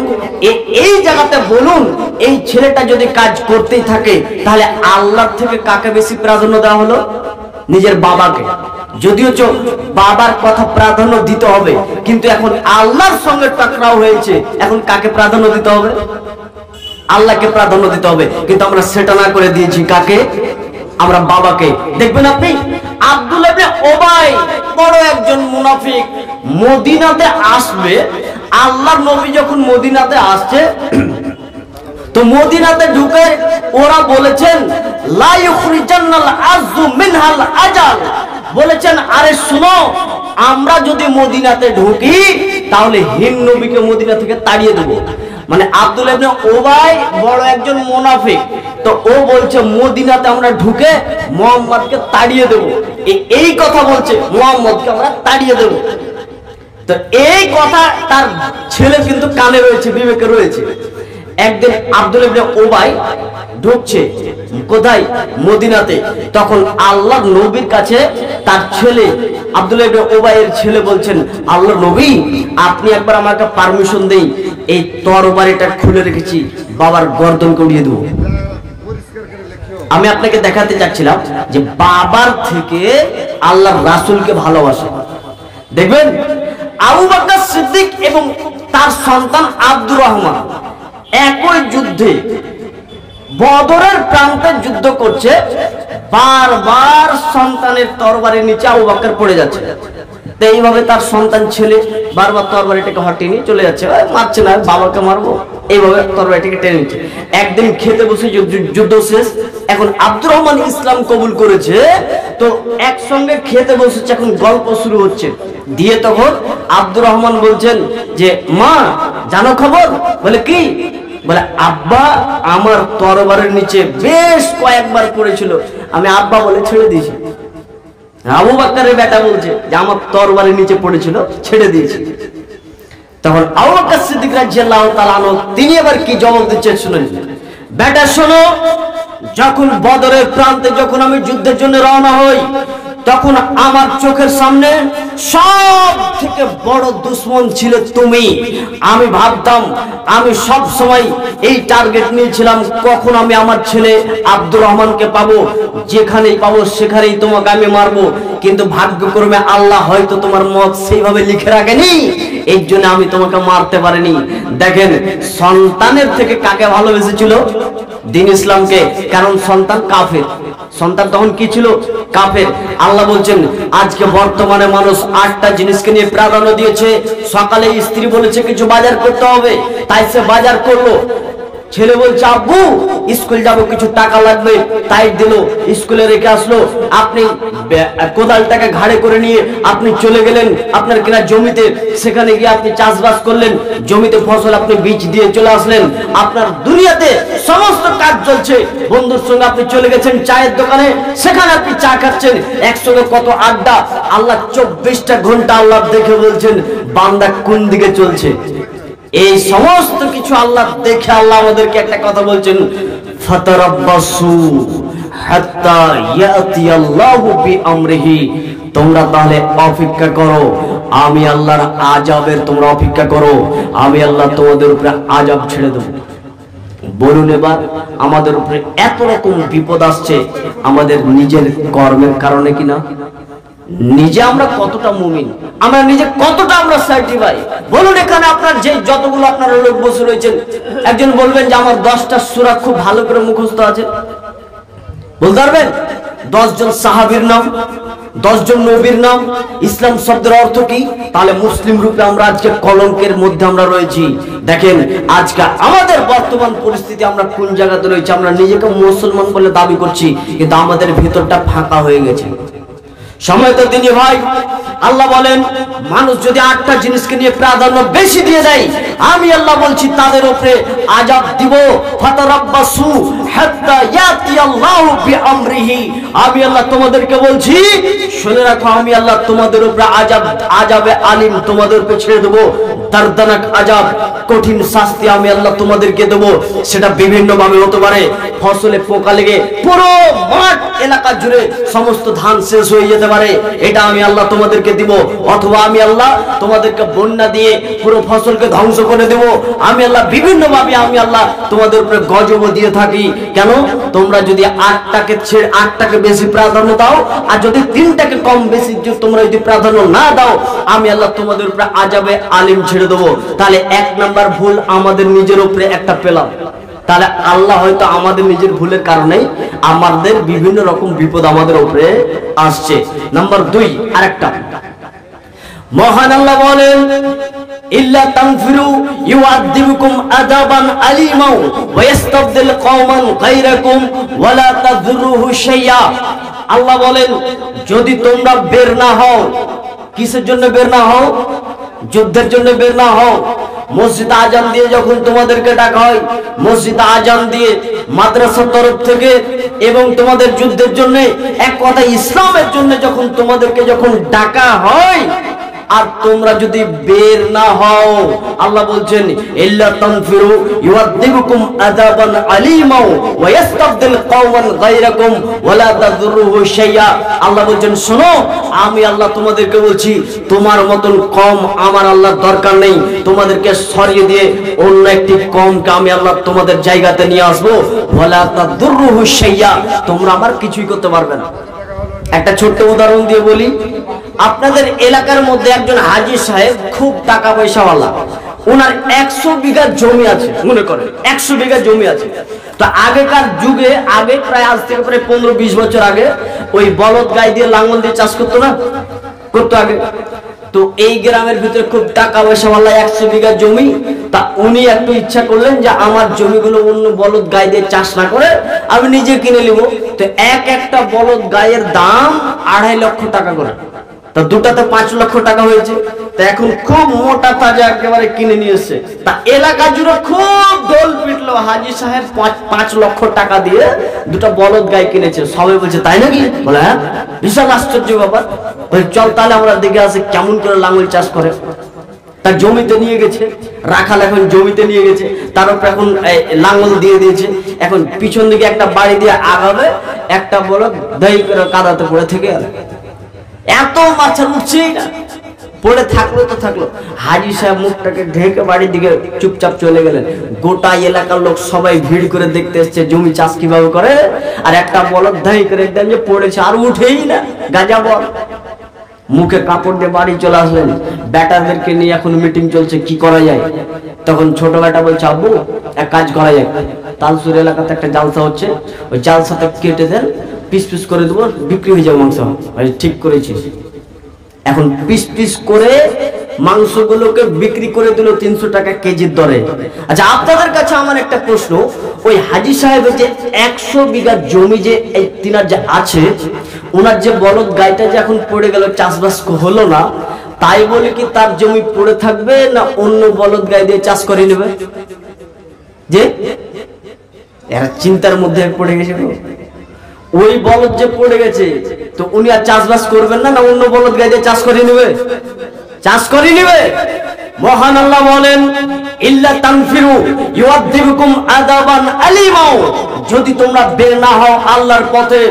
এই জায়গাতে বলুন, এই ছেলেটা যদি কাজ করতেই থাকে, তাহলে আল্লাহর থেকে কাকে বেশি প্রাধান্য দেওয়া হলো? নিজের বাবাকে। যদিও বাবার কথা প্রাধান্য দিতে হবে, কিন্তু এখন আল্লাহর সঙ্গে টকরাও হয়েছে, এখন কাকে প্রাধান্য দিতে হবে? আল্লাহকে প্রাধান্য দিতে হবে, কিন্তু আমরা সেটা না করে দিয়েছি কাকে? আমরা বাবাকে। দেখবেন আপনি আব্দুল্লাহ ইবনে উবাই বড় একজন মুনাফিক, মদিনাতে আসবে। আল্লাহর নবী যখন মদিনাতে আসছে, তো মদিনাতে ঢুকে ওরা বলেছেন লা ইউখরিজান্নাল আযু মিনহাল আজাল, বলেছেন আরে শুনো, আমরা যদি মদিনাতে ঢুকি তাহলে হিন নবীকে মদিনা থেকে তাড়িয়ে দেব। মানে আব্দুল্লাহ ইবনে উবাই বড় একজন মুনাফিক, তো ও বলছে মদিনাতে আমরা ঢুকে মুহাম্মদকে তাড়িয়ে দেব, এই কথা বলছে, মুহাম্মদকে আমরা তাড়িয়ে দেব। তো এই কথা তার ছেলে কিন্তু কানে রয়েছে, বিবেকে রয়েছে। একদিন আব্দুল্লাহ ইবনে উবাই ঢুকছে কোথায়? মদিনাতে। তখন আল্লাহর নবীর কাছে তার ছেলে আব্দুল্লাহ ইবনে উবাইয়ের ছেলে বলছেন, আল্লাহর নবী আপনি একবার আমাকে পারমিশন দেই, এই তরবারিটা খুলে রেখেছি, বাবার গর্দনকে উড়িয়ে দেব। আমি আপনাকে দেখাতে চাচ্ছিলাম যে বাবার থেকে আল্লাহর রাসূলকে ভালোবাসে। দেখবেন আবু বকর সিদ্দিক এবং তার সন্তান আব্দুর রহমান একই যুদ্ধে বদরের প্রান্তে যুদ্ধ করছে, বারবার সন্তানের তরবারির নিচে আবু বকর পড়ে যাচ্ছে। তো এইভাবে তার সন্তান ছেলে বারবার তরবারিটাকে হটিয়ে নিয়ে চলে যাচ্ছে, মারছে না, বাবাকে মারবো, এইভাবে তরবারিটাকে টেনে নিচ্ছে। একদিন খেতে বসে যুদ্ধ শেষ, এখন আব্দুর রহমান ইসলাম কবুল করেছে, তো একসঙ্গে খেতে বসেছে, এখন গল্প শুরু হচ্ছে দিয়ে তখন আব্দুর রহমান বলছেন যে মা জানো খবর? বলে কি? বলে আব্বা আমার তরবারের নিচে বেশ কয়েকবার পড়েছিল, আমি আব্বা বলে ছেড়ে দিয়েছি। আবু বকরের বেটা বলছে যে আমার তরবারের নিচে পড়েছিল, ছেড়ে দিয়েছি। তখন আবু বকর সিদ্দিক রাদিয়াল্লাহু তাআলা আনহু তিনি এবার কি জবাব দিচ্ছেন শুনুন। বেটা শোনো, যখন বদরের প্রান্তে যখন আমি যুদ্ধের জন্য রওনা হই, তখন আমার চোখের সামনে সব থেকে বড় দুশ্মন ছিল তুমি। আমি ভাবতাম, আমি সব সময় এই টার্গেট নিয়েছিলাম, কখন আমি আমার ছেলে আব্দুর রহমানকে পাবো, যেখানেই পাবো সেখানেই তোমাকে আমি মারবো। কিন্তু ভাগ্যক্রমে আল্লাহ হয়তো তোমার মত সেইভাবে লিখে রাখেনি, এই জন্য আমি তোমাকে মারতে পারিনি। দেখেন সন্তানের থেকে কাকে ভালোবেসেছিল? দ্বীন ইসলামকে। কারণ সন্তান কাফের, সন্তান তখন কি ছিল? কাফের। আল্লাহ বলছেন আজকে বর্তমানে মানুষ 8টা জিনিসকে নিয়ে প্রাধান্য দিয়েছে। সকালে স্ত্রী বলেছে কিছু বাজার করতে হবে, তাই সে বাজার করলো। ছেলে বলছে আব্বু স্কুল যাবো, কিছু টাকা লাগবে, তাই দিল, স্কুলে রেখে আসলো। আপনি কোদালটাকে ঘাড়ে করে নিয়ে আপনি চলে গেলেন আপনার কেনা জমিতে, সেখানে গিয়ে আপনি চাষবাস করলেন, জমিতে ফসল আপনি বীজ দিয়ে চলে আসলেন। আপনার দুনিয়াতে সমস্ত কাজ চলছে। বন্ধুর সঙ্গে আপনি চলে গেছেন চায়ের দোকানে, সেখানে আপনি চা খাচ্ছেন, একসঙ্গে কত আড্ডা। আল্লাহ 24টা ঘন্টা আল্লাহ দেখে বলছেন বান্দা কোন দিকে চলছে। এই সমস্ত কিছু আল্লাহ দেখে আল্লাহ আমাদেরকে একটা কথা বলছেন, ফাতারাব্বাসু হাত্তা ইয়াতিয়াল্লাহু বিআমরিহি, তোমরা তাহলে অপেক্ষা করো, আমি আল্লাহর আযাবের তোমরা অপেক্ষা করো, আমি আল্লাহ তোমাদের উপরে আযাব ছেড়ে দেব। বলুন এবার আমাদের উপরে এত রকম বিপদ আসছে আমাদের নিজের কর্মের কারণে কিনা? নিজে আমরা কতটা মুমিন, আমরা নিজে কতটা আমরা সার্টিফাই? বলুন এখানে আপনার যে যতগুলো আপনারা লোক বসে রয়েছেন, একজন বলবেন যে আমার 10টা সূরা খুব ভালো করে মুখস্থ আছে, বলতে পারবেন? 10 জন সাহাবীর নাম, 10 জন নবীর নাম, ইসলাম শব্দের অর্থ কি? তাহলে মুসলিম রূপে আমরা আজকে কলঙ্কের মধ্যে আমরা রয়েছি। দেখেন আজকে আমাদের বর্তমান পরিস্থিতি আমরা কোন জায়গাতে রয়েছি। আমরা নিজেকে মুসলমান বলে দাবি করছি, কিন্তু আমাদের ভিতরটা ফাঁকা হয়ে গেছে। সময় তো দিনই ভাই, আল্লাহ বলেন মানুষ যদি 8টা জিনিসকে নিয়ে প্রাধান্য বেশি দিয়ে দেয়, আমি আল্লাহ বলছি তাদের উপরে আযাব দিব। ফাতারাব্বাসু হাত্তা ইয়াতিয়াল্লাহু বিআমরিহি, আমি আল্লাহ তোমাদেরকে বলছি শুনে রাখো, আমি আল্লাহ তোমাদের উপরে আযাবে আলিম তোমাদের উপরে ছেড়ে দেব। দর্দনাক আযাব, কঠিন শাস্তি আমি আল্লাহ তোমাদেরকে দেব। সেটা বিভিন্ন ভাবে হতে পারে, ফসলে পোকা লেগে পুরো মাঠ এলাকা জুড়ে সমস্ত ধান শেষ হয়ে যেতে পারে, এটা আমি আল্লাহ তোমাদেরকে দিব। অথবা আমি আল্লাহ তোমাদেরকে বন্যা দিয়ে পুরো ফসলকে ধ্বংস করে দেব। আমি আল্লাহ বিভিন্ন ভাবে আমি আল্লাহ তোমাদের উপরে গজব দিয়ে থাকি। কেন? তোমরা যদি 8টাকে ছেড়ে 8টাকে বেশি প্রাধান্য দাও, আর যদি 3টাকে কম বেশি তোমরা যদি প্রাধান্য না দাও, আমি আল্লাহ তোমাদের উপরে আযাবে আলিম ছেড়ে দেবো। তাহলে 1 নাম্বার ভুল আমাদের নিজের উপরে একটা পেলাম। তাহলে আল্লাহ হয়তো আমাদের নিজের ভুলের কারণেই আমাদের বিভিন্ন রকম বিপদ আমাদের উপরে আসছে। নাম্বার 2 আরেকটা, মহান আল্লাহ বলেন ইল্লা তানফিরু ইউআযিবুকুম আযাবান আলীমা ওয়া ইস্তাবদিল কওমান গায়রাকুম ওয়া লা তাযুরুহু শাইআ। আল্লাহ বলেন যদি তোমরা বের না হও, কিসের জন্য বের না হও? যুদ্ধের জন্য বের না হও। মসজিদে আজান দিয়ে যখন তোমাদেরকে ডাকা হয়, মসজিদে আজান দিয়ে মাদ্রাসার তরফ থেকে এবং তোমাদের যুদ্ধের জন্য, এক কথা ইসলামের জন্য যখন তোমাদেরকে যখন ডাকা হয়, আর তোমরা যদি বের না হও, আল্লাহ বলছেন ইল্লা তানফিরু ইউআযিবুকুম আযাবান আলীমা ওয়া ইস্তাবদিল কওমান গায়রাকুম ওয়া লা তাযুরুহু শাইআ। আল্লাহ বলছেন শোনো, আমি আল্লাহ তোমাদেরকে বলছি তোমার মতন কম আমার আল্লাহর দরকার নেই, তোমাদেরকে সরিয়ে দিয়ে অন্য একটি কমকে আমি আল্লাহ তোমাদের জায়গাতে নিয়ে আসবো। ওয়া লা তাযুরুহু শাইআ, তোমরা আমার কিছুই করতে পারবে না। একটা ছোট্ট উদাহরণ দিয়ে বলি, আপনাদের এলাকার মধ্যে একজন হাজী সাহেব খুব টাকা পয়সাওয়ালা, ওনার 100 বিঘা জমি আছে, মনে করেন 100 বিঘা জমি আছে। তো আগেকার যুগে, আগে প্রায় আজ থেকে প্রায় 15-20 বছর আগে ওই বলদ গাই দিয়ে লাঙ্গল দিয়ে চাষ করতো না, করতো আগে। তো এই গ্রামের ভিতরে খুব টাকা পয়সাওয়ালা 100 বিঘা জমি, তা উনি একটু ইচ্ছা করলেন যে আমার জমিগুলো অন্য বলদ গাই দিয়ে চাষ না করে আমি নিজে কিনে নিব। তো একটা বলদ গায়ের দাম 2.5 লক্ষ টাকা করে, তা দুটাতে 5 লক্ষ টাকা হয়েছে। তা এখন খুব মোটা তাজা একেবারে কিনে নিয়ে এসছে। তা এলাকা জুড়ে খুব দোল পিটলো, হাজী সাহেব 5 লক্ষ টাকা দিয়ে দুটা বলদ গাই কিনেছে। সবাই বলছে তাই নাকি? বলে হ্যাঁ, বিশাল আশ্চর্য ব্যাপার। বলে চল তাহলে আমরা দেখে আসি কেমন করে লাঙ্গল চাষ করে। তার জমিতে নিয়ে গেছে, রাখাল এখন জমিতে নিয়ে গেছে, তার উপর এখন লাঙ্গল দিয়ে দিয়েছে। এখন পিছন দিকে একটা বাড়ি দিয়ে আগাবে, একটা বলদ দই করে কাদাতে পড়ে থেকে গেল। এত মাছ উঠছেই না, পড়ে থাকলো তো থাকলো। হাজী সাহেব মুখটাকে ঢেকে বাড়ির দিকে চুপচাপ চলে গেলেন। গোটা এলাকার লোক সবাই ভিড় করে দেখতে এসছে জমি চাষ কিভাবে করে, আর একটা বলদ ধাই করে একদম যে পড়েছে, আর উঠেই না, গাজা বল। মুখে কাপড় দিয়ে বাড়ি চলে আসলেন। বেটাদেরকে নিয়ে এখন মিটিং চলছে কি করা যায়। তখন ছোট বেটা বলছে আব্বু এক কাজ করা যায়, তালসুর এলাকাতে একটা জালসা হচ্ছে, ওই জালসাটা কেটে দেন, পিস পিস করে দেবো, বিক্রি হয়ে যাবে মাংস। ঠিক করেছিস। এখন পিস পিস করে মাংসগুলোকে বিক্রি করে দিল 300 টাকা কেজির দরে। আচ্ছা আপনাদের কাছে আমার একটা প্রশ্ন, ওই হাজী সাহেবের যে 100 বিঘা জমি যে এই তিনার যে আছে, ওনার যে বলদ গাইটা যে এখন পড়ে গেল, চাষবাস হলো না, তাই বলে কি তার জমি পড়ে থাকবে না অন্য বলদ গাই দিয়ে চাষ করে নেবে? যে এরা চিন্তার মধ্যে পড়ে গেছে। ওই বলদ যে পড়ে গেছে, তো উনি আর চাষবাস করবেন না, না অন্য বলদ গাই দিয়ে চাষ করে নেবে? চাষ করে নেবে। মহান আল্লাহ বলেন ইল্লা তানফিরু ইউআযিবুকুম আযাবান আলীমা, যদি তোমরা বের না হও আল্লাহর পথে,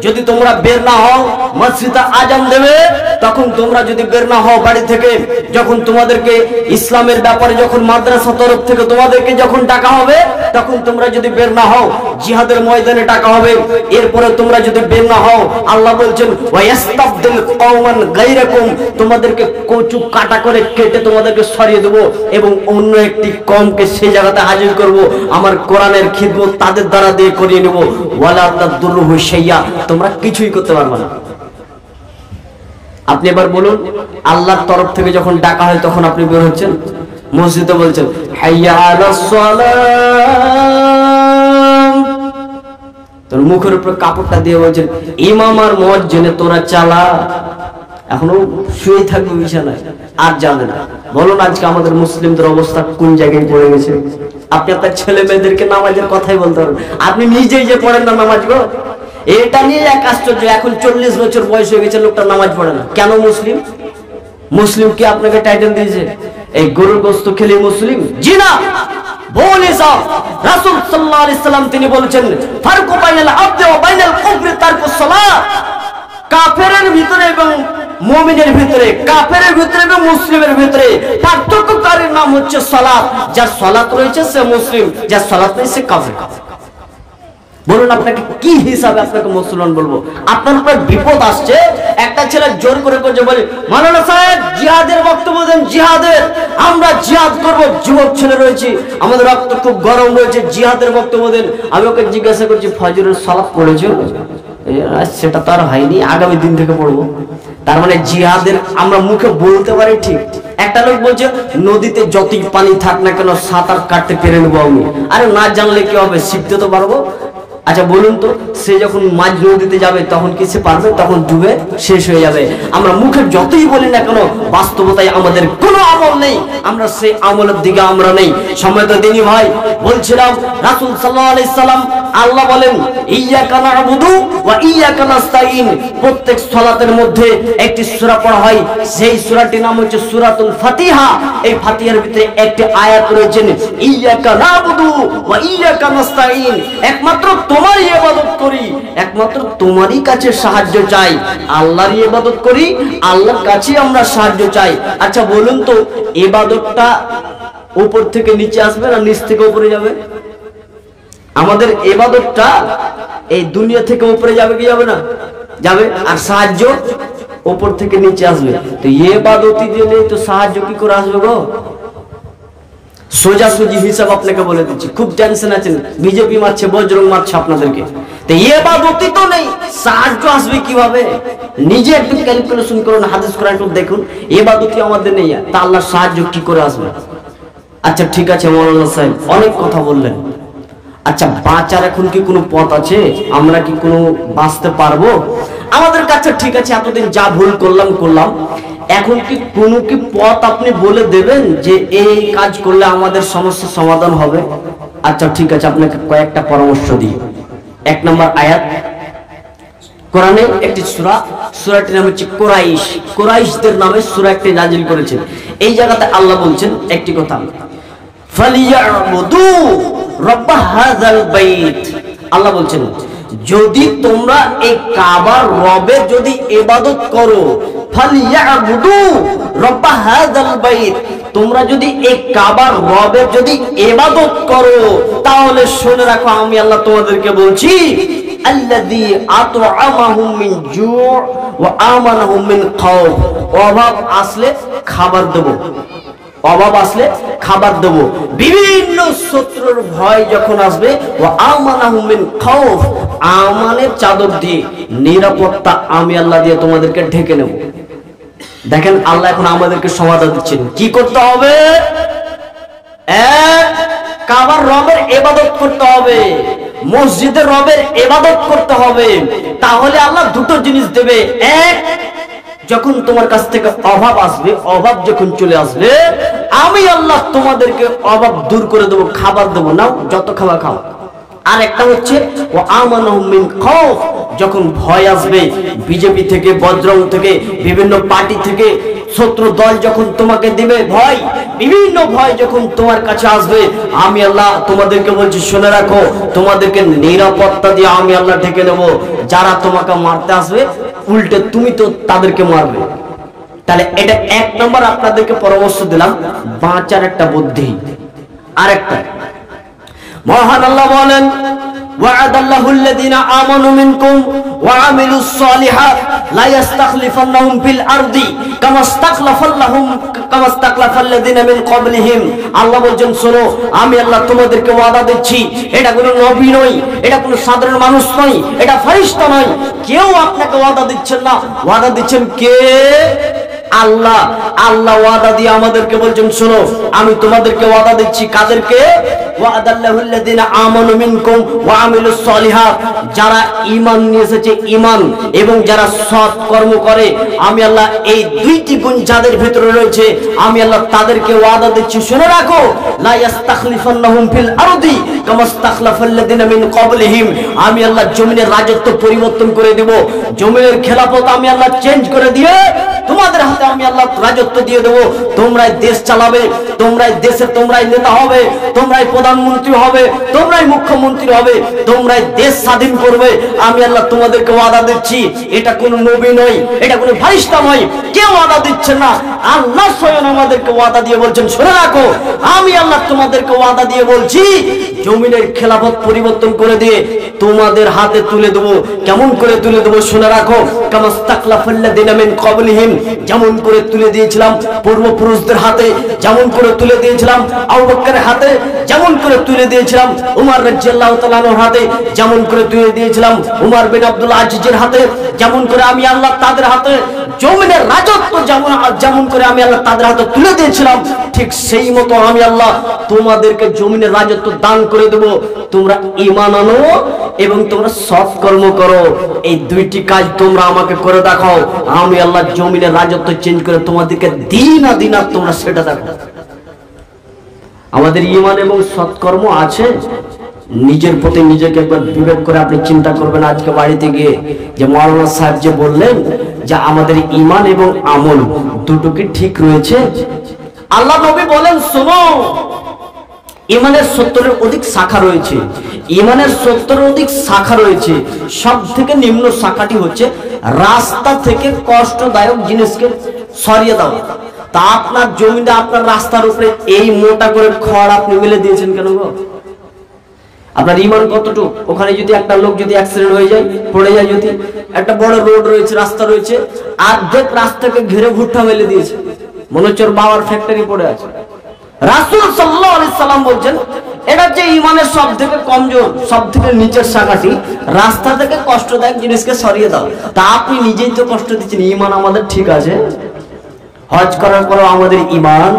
যদি তোমরা বের না হও, মসজিদে আজান দেবে তখন তোমরা যদি বের না হও বাড়ি থেকে, যখন তোমাদেরকে ইসলামের ব্যাপারে যখন মাদ্রাসা তরফ থেকে তোমাদেরকে যখন ডাকা হবে, তখন তোমরা যদি বের না হও, জিহাদের ময়দানে ডাকা হবে, এরপরে তোমরা যদি বের না হও, আল্লাহ বলছেন ওয়া ইস্তাবদিল কওমান গায়রাকুম, তোমাদেরকে কচু কাটা করে কেটে তোমাদেরকে সরিয়ে দেব এবং অন্য একটি কমকে সেই জায়গাতে হাজির করব, আমার কোরআনের খিদমত তাদের দ্বারা দিয়ে করিয়ে নেব। ওয়ালা তাদুরুহু শাইআ, তোমরা কিছুই করতে পারবে না। আপনি এবার বলুন, আল্লাহর তরফ থেকে যখন ডাকা হয় তখন আপনি বের হচ্ছেন, মসজিদে বলছেন হাইয়া আলাস সালাম, তোর মুখের উপর কাপড়টা দিয়ে বলছেন ইমাম আর মুয়াজ্জিনে তোরা চালা, এখনো শুয়ে থাকবে বিছানায় আর যাবে না। বলুন আজকে আমাদের মুসলিমদের অবস্থা কোন জায়গায় পড়ে গেছে। আপনি আপনার ছেলে মেয়েদেরকে নামাজের কথাই বলতে পারেন, আপনি নিজেই যে পড়েন না নামাজ গো, এটা নিয়ে এক আশ্চর্য। এখন 40 বছর বয়স হয়ে গেছে, লোকটা নামাজ পড়ে না কেন? মুসলিম। মুসলিম কি আপনাকে টাইটেল দিয়েছে এই গরুর গোশত খেলে মুসলিম? জি না, বলে যাও। রাসূল সাল্লাল্লাহু আলাইহি সাল্লাম তিনি বলেছেন ফারকু বাইনাল আবদি ওয়া বাইনাল কুফরি তারকুস সালাত, কাফেরের ভিতরে এবং মুমিনের ভিতরে, কাফেরের ভিতরে এবং মুসলিমের ভিতরে পার্থক্যকারীর নাম হচ্ছে সালাত। যার সালাত রয়েছে সে মুসলিম, যার সালাত নেই সে কাফের। বলুন আপনাকে কি হিসাবে আপনাকে মুসলমান বলবো? আপনার উপর বিপদ আসছে, একটা ছেলে জোর করে করছে, বলে মাওলানা সাহেব জিহাদের বক্তব্য দেন, জিহাদের, আমরা জিহাদ করব, যুবক ছেলে রয়েছে, আমাদের রক্ত খুব গরম রয়েছে, জিহাদের বক্তব্য দেন। আমি ওকে জিজ্ঞাসা করছি ফজরের সালাত পড়েছো? সেটা তো আর হয়নি, আগামী দিন থেকে পড়বো। তার মানে জিহাদের আমরা মুখে বলতে পারি ঠিক। একটা লোক বলছে নদীতে যতই পানি থাক না কেন সাঁতার কাটতে পেরে নেবো আমি। আরে না জানলে কি হবে, শিখতে তো পারবো। আচ্ছা বলুন তো, সে যখন মাঝ নদীতে যাবে তখন কি সে পারবে? তখন ডুবে শেষ হয়ে যাবে। আমরা মুখে যতই বলি না কেন, বাস্তবতায় আমাদের কোনো আমল নেই, আমরা সেই আমলের দিকে আমরা নেই। সম্মানিত দিনী ভাই, বলছিলাম রাসূল সাল্লাল্লাহু আলাইহি সাল্লাম, আল্লাহ বলেন ইয়্যাকা না'বুদু ওয়া ইয়্যাকা নাস্তাঈন। প্রত্যেক সালাতের মধ্যে একটি সূরা পড়া হয়, সেই সূরাটির নাম হচ্ছে সূরাতুল ফাতিহা। এই ফাতিহার ভিতরে একটি আয়াত রয়েছে ইয়্যাকা না'বুদু ওয়া ইয়্যাকা নাস্তাঈন, একমাত্র তোমারই ইবাদত করি, একমাত্র তোমারই কাছে সাহায্য চাই। আল্লাহর ইবাদত করি, আল্লাহর কাছে আমরা সাহায্য চাই। আচ্ছা বলুন তো, ইবাদতটা উপর থেকে নিচে আসবে না নিচ থেকে উপরে যাবে? আমাদের ইবাদতটা এই দুনিয়া থেকে উপরে যাবে কি যাবে না? যাবে। আর সাহায্য উপর থেকে নিচে আসবে। তো ইবাদতই যে নেই তো সাহায্য কি করে আসবে গো? সোজাসুজি হিসাব আপনাকে বলে দিচ্ছি, খুব টেনশন আছেন, বিজেপি মারছে, বজরং মারছে আপনাদেরকে। তো ইবাদতই তো নেই, সাহায্য আসবে কিভাবে? নিজে একটু ক্যালকুলেশন করুন, হাদিস কোরআন একটু দেখুন, ইবাদতই আমাদের নেই, তা আল্লাহর সাহায্য কি করে আসবে? আচ্ছা ঠিক আছে মাওলানা সাহেব, অনেক কথা বললেন। আচ্ছা বাঁচার এখন কি কোনো পথ আছে? আমরা কি কোনো বাঁচতে পারবো? আমাদের কাছে ঠিক আছে, এতদিন যা ভুল করলাম, এখন কি কোনো কি পথ আপনি বলে দেবেন যে এই কাজ করলে আমাদের সমস্যার সমাধান হবে? আচ্ছা ঠিক আছে, আপনাকে কয়েকটা পরামর্শ দিই। 1 নম্বর আয়াত, কোরআনে একটি সূরা, সূরাটির নাম হচ্ছে কুরাইশ। কুরাইশদের নামে সূরা একটি নাজিল করেছেন। এই জায়গাতে আল্লাহ বলছেন একটি কথা, ফালিয়াবুদু রাব্বা হাযাল বাইত। আল্লাহ বলছেন যদি তোমরা এই কাবার রবের যদি ইবাদত করো, ফালিয়াবুদু রাব্বা হাযাল বাইত, তোমরা যদি এই কাবার রবের যদি ইবাদত করো, তাহলে শুনে রাখো আমি আল্লাহ তোমাদেরকে বলছি, আল্লাযী আত'আমাহুম মিন জু' ওয়া আমানাহুম মিন খাউফ। অভাব আসলে খাবার দেব, অভাব আসলে খাবার দেব, বিভিন্ন শত্রুর ভয় যখন আসবে, ওয়া আমানাহুম মিন খাউফ, আমানের চাদর দিয়ে, নিরাপত্তা আমি আল্লাহ দিয়ে তোমাদেরকে ঢেকে নেব। দেখেন আল্লাহ এখন আমাদেরকে সমাধান দিচ্ছেন, কি করতে হবে? এক, কাবার রবের ইবাদত করতে হবে, মসজিদের রবের ইবাদত করতে হবে। তাহলে আল্লাহ দুটো জিনিস দেবে। এক, যখন তোমার কাছ থেকে অভাব আসবে, অভাব যখন চলে আসবে, আমি আল্লাহ তোমাদেরকে অভাব দূর করে দেবো, খাবার দেবো, নাও যত খাবার খাও। আর একটা হচ্ছে ওয়া আমানাহুম মিন খাউফ, যখন ভয় আসবে বিজেপি থেকে, বজরং থেকে, বিভিন্ন পার্টি থেকে, শত্রু দল যখন তোমাকে দিবে ভয়, বিভিন্ন ভয় যখন তোমার কাছে আসবে, আমি আল্লাহ তোমাদেরকে বলছি শুনে রাখো, তোমাদেরকে নিরাপত্তা দিয়ে আমি আল্লাহ ঢেকে নেব। যারা তোমাকে মারতে আসবে, উল্টে তুমি তো তাদেরকে মারবে। তাহলে এটা 1 নম্বর আপনাদেরকে পরামর্শ দিলাম, বাঁচার একটা বুদ্ধি। আরেকটা, মহান আল্লাহ বলেন ওয়া'আদাল্লাহুল্লাযীনা আমানু মিনকুম ওয়া আমিলুস সালিহাত লা ইস্তাখলিফান্নাহুম ফিল আরদি কামা ইস্তাখলাফাল্লাযীনা মিন ক্বাবলিহিম। আল্লাহ বলেন শোনো, আমি আল্লাহ তোমাদেরকে ওয়াদা দিচ্ছি, এটা কোনো নবী নয়, এটা কোনো সাধারণ মানুষ নয়, এটা ফেরেশতা নয়, কেউ আপনাকে ওয়াদা দিচ্ছেন না, ওয়াদা দিচ্ছেন কে? আল্লাহ। আল্লাহ ওয়াদা দিয়ে আমাদেরকে বলছেন শোনো, আমি তোমাদেরকে ওয়াদা দিচ্ছি, কাদেরকে? ওয়া'আদাল্লাহুল্লাযীনা আমানু মিনকুম ওয়া আমিলুস সালিহাত, যারা ঈমান নিয়ে এসেছে, ঈমান এবং যারা সৎ কর্ম করে, আমি আল্লাহ এই দুইটি গুণ যাদের ভিতরে রয়েছে, আমি আল্লাহ তাদেরকে ওয়াদা দিচ্ছি শুনে রাখো, লা ইস্তাখলিফান্নাহুম ফিল আরদি কামা ইস্তাখলাফাল্লাযীনা মিন ক্বাবলিহিম। আমি আল্লাহ জমিনের রাজত্ব পরিবর্তন করে দেব, জমিনের খেলাফত আমি আল্লাহ চেঞ্জ করে দিয়ে তোমাদের হাতে আমি আল্লাহ রাজত্ব দিয়ে দেবো, তোমরাই দেশ চালাবে, তোমরাই দেশে তোমরাই নেতা হবে, তোমরাই প্রধানমন্ত্রী হবে, তোমরাই মুখ্যমন্ত্রী হবে, তোমরাই দেশ স্বাধীন করবে। আমি আল্লাহ তোমাদেরকে ওয়াদা দিচ্ছি। এটা কোনো নবী নয়, এটা কোনো ফারিস্তা নয়, কেউ ওয়াদা দিচ্ছে না, আল্লাহ স্বয়ং আমাদেরকে ওয়াদা দিয়ে বলছেন, শুনে রাখো আমি আল্লাহ তোমাদেরকে ওয়াদা দিয়ে বলছি, জমিনের খেলাফত পরিবর্তন করে দিয়ে তোমাদের হাতে তুলে দেবো। কেমন করে তুলে দেবো শুনে রাখো। কামাস্তাকলাফাল্লাযিনা মিন ক্বাবলিহিম, যেমন করে তুলে দিয়েছিলাম পূর্বপুরুষদের হাতে, যেমন করে তুলে দিয়েছিলাম আবু বকরের হাতে, যেমন করে তুলে দিয়েছিলাম উমর রাদিয়াল্লাহু তাআলা আনহুর হাতে, যেমন করে তুলে দিয়েছিলাম উমর বিন আব্দুল আজিজের হাতে, যেমন করে আমি আল্লাহ তাদের হাতে জমিনের রাজত্ব যেমন করে আমি আল্লাহ তাদের হাতে তুলে দিয়েছিলাম, ঠিক সেই মতো আমি আল্লাহ তোমাদেরকে জমিনের রাজত্ব দান করে দেব। তোমরা ঈমান আনো এবং তোমরা সৎকর্ম করো, এই দুইটি কাজ তোমরা আমাকে করে দেখাও, আমি আল্লাহ জমিনের রাজত্ব চেঞ্জ করে তোমাদেরকে দিন আর তোমরা সেটা দেখো। আমাদের ঈমান এবং সৎকর্ম আছে? নিজের প্রতি নিজেকে একবার বিবেক করে আপনি চিন্তা করবেন আজকে বাড়িতে গিয়ে, যে মাওলানা সাহেব যে বললেন যে আমাদের ঈমান এবং আমল দুটো কি ঠিক রয়েছে? আল্লাহ নবী বলেন, শোনো, ঈমানের 70-এর অধিক শাখা রয়েছে, ঈমানের 70-এর অধিক শাখা রয়েছে। সব থেকে নিম্ন শাখাটি হচ্ছে রাস্তা থেকে কষ্টদায়ক জিনিসকে সরিয়ে দাও। তা আপনার জমিতে আপনার রাস্তার উপরে এই মোটা করে খড় আপনি মেলে দিয়েছেন কেন গো? আপনার ঈমান কতটুকু? ওখানে যদি একটা লোক যদি অ্যাক্সিডেন্ট হয়ে যায়, পড়ে যায়, যদি একটা বড় রোড রয়েছে, রাস্তা রয়েছে, অর্ধেক রাস্তাকে ঘিরে ভুট্টা মেলে দিয়েছে, মনে হচ্ছে ওর বাবার ফ্যাক্টরি পড়ে আছে। রাসূল সাল্লাল্লাহু আলাইহি সাল্লাম বলছেন, এটা যে ঈমানের সব থেকে কমজোর, সব থেকে নিচের শাখাটি, রাস্তা থেকে কষ্টদায়ক জিনিসকে সরিয়ে দাও। তা আপনি নিজেই তো কষ্ট দিচ্ছেন। ঈমান আমাদের ঠিক আছে, হজ করার পরও আমাদের ঈমান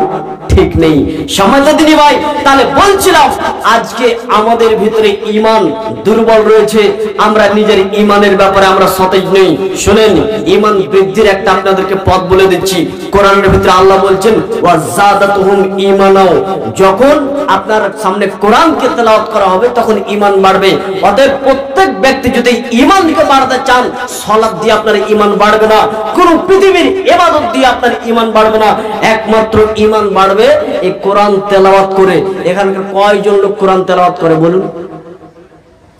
ঠিক নেই। সময় তো দিনী ভাই, তাহলে বলছিলাম আজকে আমাদের ভিতরে ঈমান দুর্বল রয়েছে, আমরা নিজের ঈমানের ব্যাপারে আমরা সতেজ নেই। শুনেন, ঈমান বৃদ্ধির একটা আপনাদেরকে পথ বলে দিচ্ছি। কোরআনের ভিতরে আল্লাহ বলছেন, ওয়াজাদাতুহুম ঈমানাও, যখন আপনার সামনে কোরআনকে তেলাওয়াত করা হবে তখন ঈমান বাড়বে। অতএব প্রত্যেক ব্যক্তি যদি ঈমানকে বাড়াতে চান, সালাত দিয়ে আপনার ঈমান বাড়বে না, কোন পৃথিবীর ইবাদত দিয়ে আপনার ঈমান বাড়বে না, একমাত্র ঈমান বাড়বে এই কোরআন তেলাওয়াত করে। এখানকার কয়জন লোক কোরআন তেলাওয়াত করে বলুন?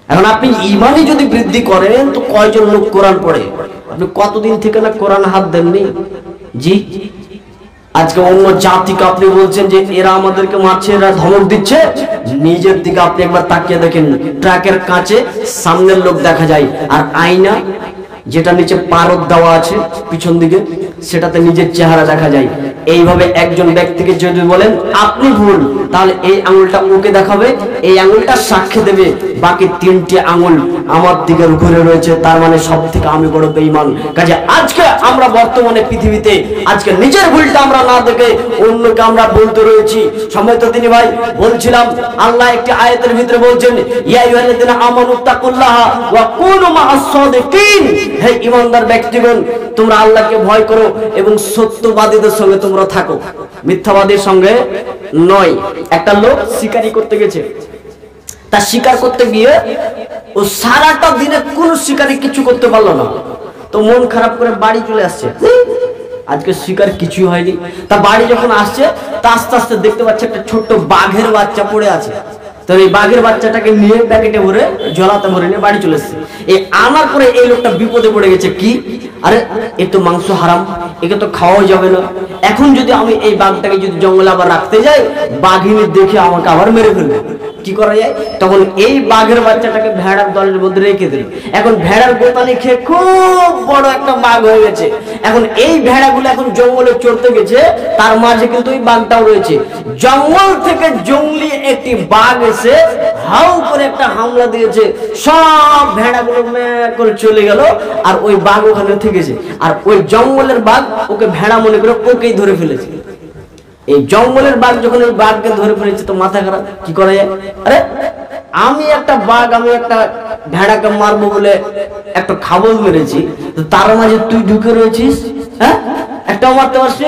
এখন আপনি ঈমানই যদি বৃদ্ধি করেন তো কয়জন লোক কোরআন পড়ে? আপনি কতদিন থেকে না কোরআন হাত দেননি? জি, আজকে অন্য জাতিকে আপনি বলছেন যে এরা আমাদেরকে মারছে, এরা ধমক দিচ্ছে। নিজের দিকে আপনি একবার তাকিয়ে দেখেন, ট্রাকের কাছে সামনের লোক দেখা যায়, আর আয়না যেটা নিচে পারদ দেওয়া আছে পিছন দিকে, সেটাতে নিজের চেহারা দেখা যায়। এইভাবে একজন ব্যক্তিকে যদি বলেন আপনি ভুল, তাহলে এই আঙুলটা ওকে দেখাবে, এই আঙুলটা সাক্ষ্য দেবে, বাকি 3টি আঙুল আমার দিকে ঘুরে রয়েছে, তার মানে সব থেকে আমি বড় বেঈমান। কাজে আজকে আমরা বর্তমানে পৃথিবীতে আজকে নিজের ভুলটা আমরা না দেখে অন্যকে আমরা বলতে রয়েছি। সময় তো তিনি ভাই বলছিলাম, আল্লাহ একটি আয়াতের ভিতরে বলছেন, ইয়া আইয়ুহাল্লাযিনা আমানু তাকুল্লাহা ওয়া কুনু মা'আস সাদিকিন, হে ঈমানদার ব্যক্তিগণ, তোমরা আল্লাহকে ভয় করো এবং সত্যবাদীদের সঙ্গে তোমরা থাকো, মিথ্যাবাদীর সঙ্গে নয়। একটা লোক শিকারি করতে গেছে, তা শিকার করতে গিয়ে ও সারাটা দিনে কোনো শিকারি কিছু করতে পারলো না, তো মন খারাপ করে বাড়ি চলে আসছে। আজকে শিকার কিছুই হয়নি। তা বাড়ি যখন আসছে, তা আস্তে আস্তে দেখতে পাচ্ছে একটা ছোট্ট বাঘের বাচ্চা পড়ে আছে। তো এই বাঘের বাচ্চাটাকে নিয়ে প্যাকেটে ভরে জলাতে ভরে নিয়ে বাড়ি চলে এসেছে। এই আনার পরে এই লোকটা বিপদে পড়ে গেছে। কি, আরে এ তো মাংস হারাম, একে তো খাওয়া যাবে না। এখন যদি আমি এই বাঘটাকে যদি জঙ্গলে আবার রাখতে যাই, বাঘিনী দেখে আমাকে আবার মেরে ফেলবে। কি করা যায়? তখন এই বাঘের বাচ্চাটাকে ভেড়ার দলের মধ্যে রেখে দিল। এখন ভেড়ার গোতানি খেয়ে খুব বড় একটা বাঘ হয়ে গেছে। এখন এই ভেড়াগুলো এখন জঙ্গলে চড়তে গেছে, তার মাঝে কিন্তু এই বাঘটাও রয়েছে। জঙ্গল থেকে জঙ্গলি একটি বাঘ এসে হাউ করে একটা হামলা দিয়েছে, সব ভেড়াগুলো করে চলে গেল, আর ওই বাঘ ওখানে থেকেছে। আর ওই জঙ্গলের বাঘ ওকে ভেড়া মনে করে ওকেই ধরে ফেলেছে। এই জঙ্গলের বাঘ যখন ওই বাঘকে ধরে ফেলেছে, তো মাথা খারাপ, কি করা যায়? আরে আমি একটা বাঘ, আমি একটা ভেড়াকে মারবো বলে একটা খাবল মেরেছি, তো তার মাঝে তুই ঢুকে রয়েছিস, হ্যাঁ, একটাও মারতে পারছি?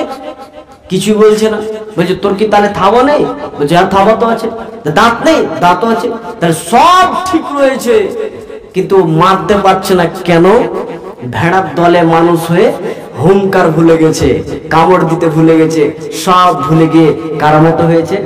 কিছু বলছে না। বলছে তোর কি তাহলে থাবা নেই? বলছে আর থাবা তো আছে। দাঁত নেই? দাঁতও আছে। তাহলে সব ঠিক রয়েছে, কিন্তু মারতে পারছে না কেন? ভেড়ার দলে মানুষ হয়ে হুঙ্কার ভুলে গেছে, কামড় দিতে ভুলে গেছে, সব ভুলে গিয়ে কার মতো হয়েছে?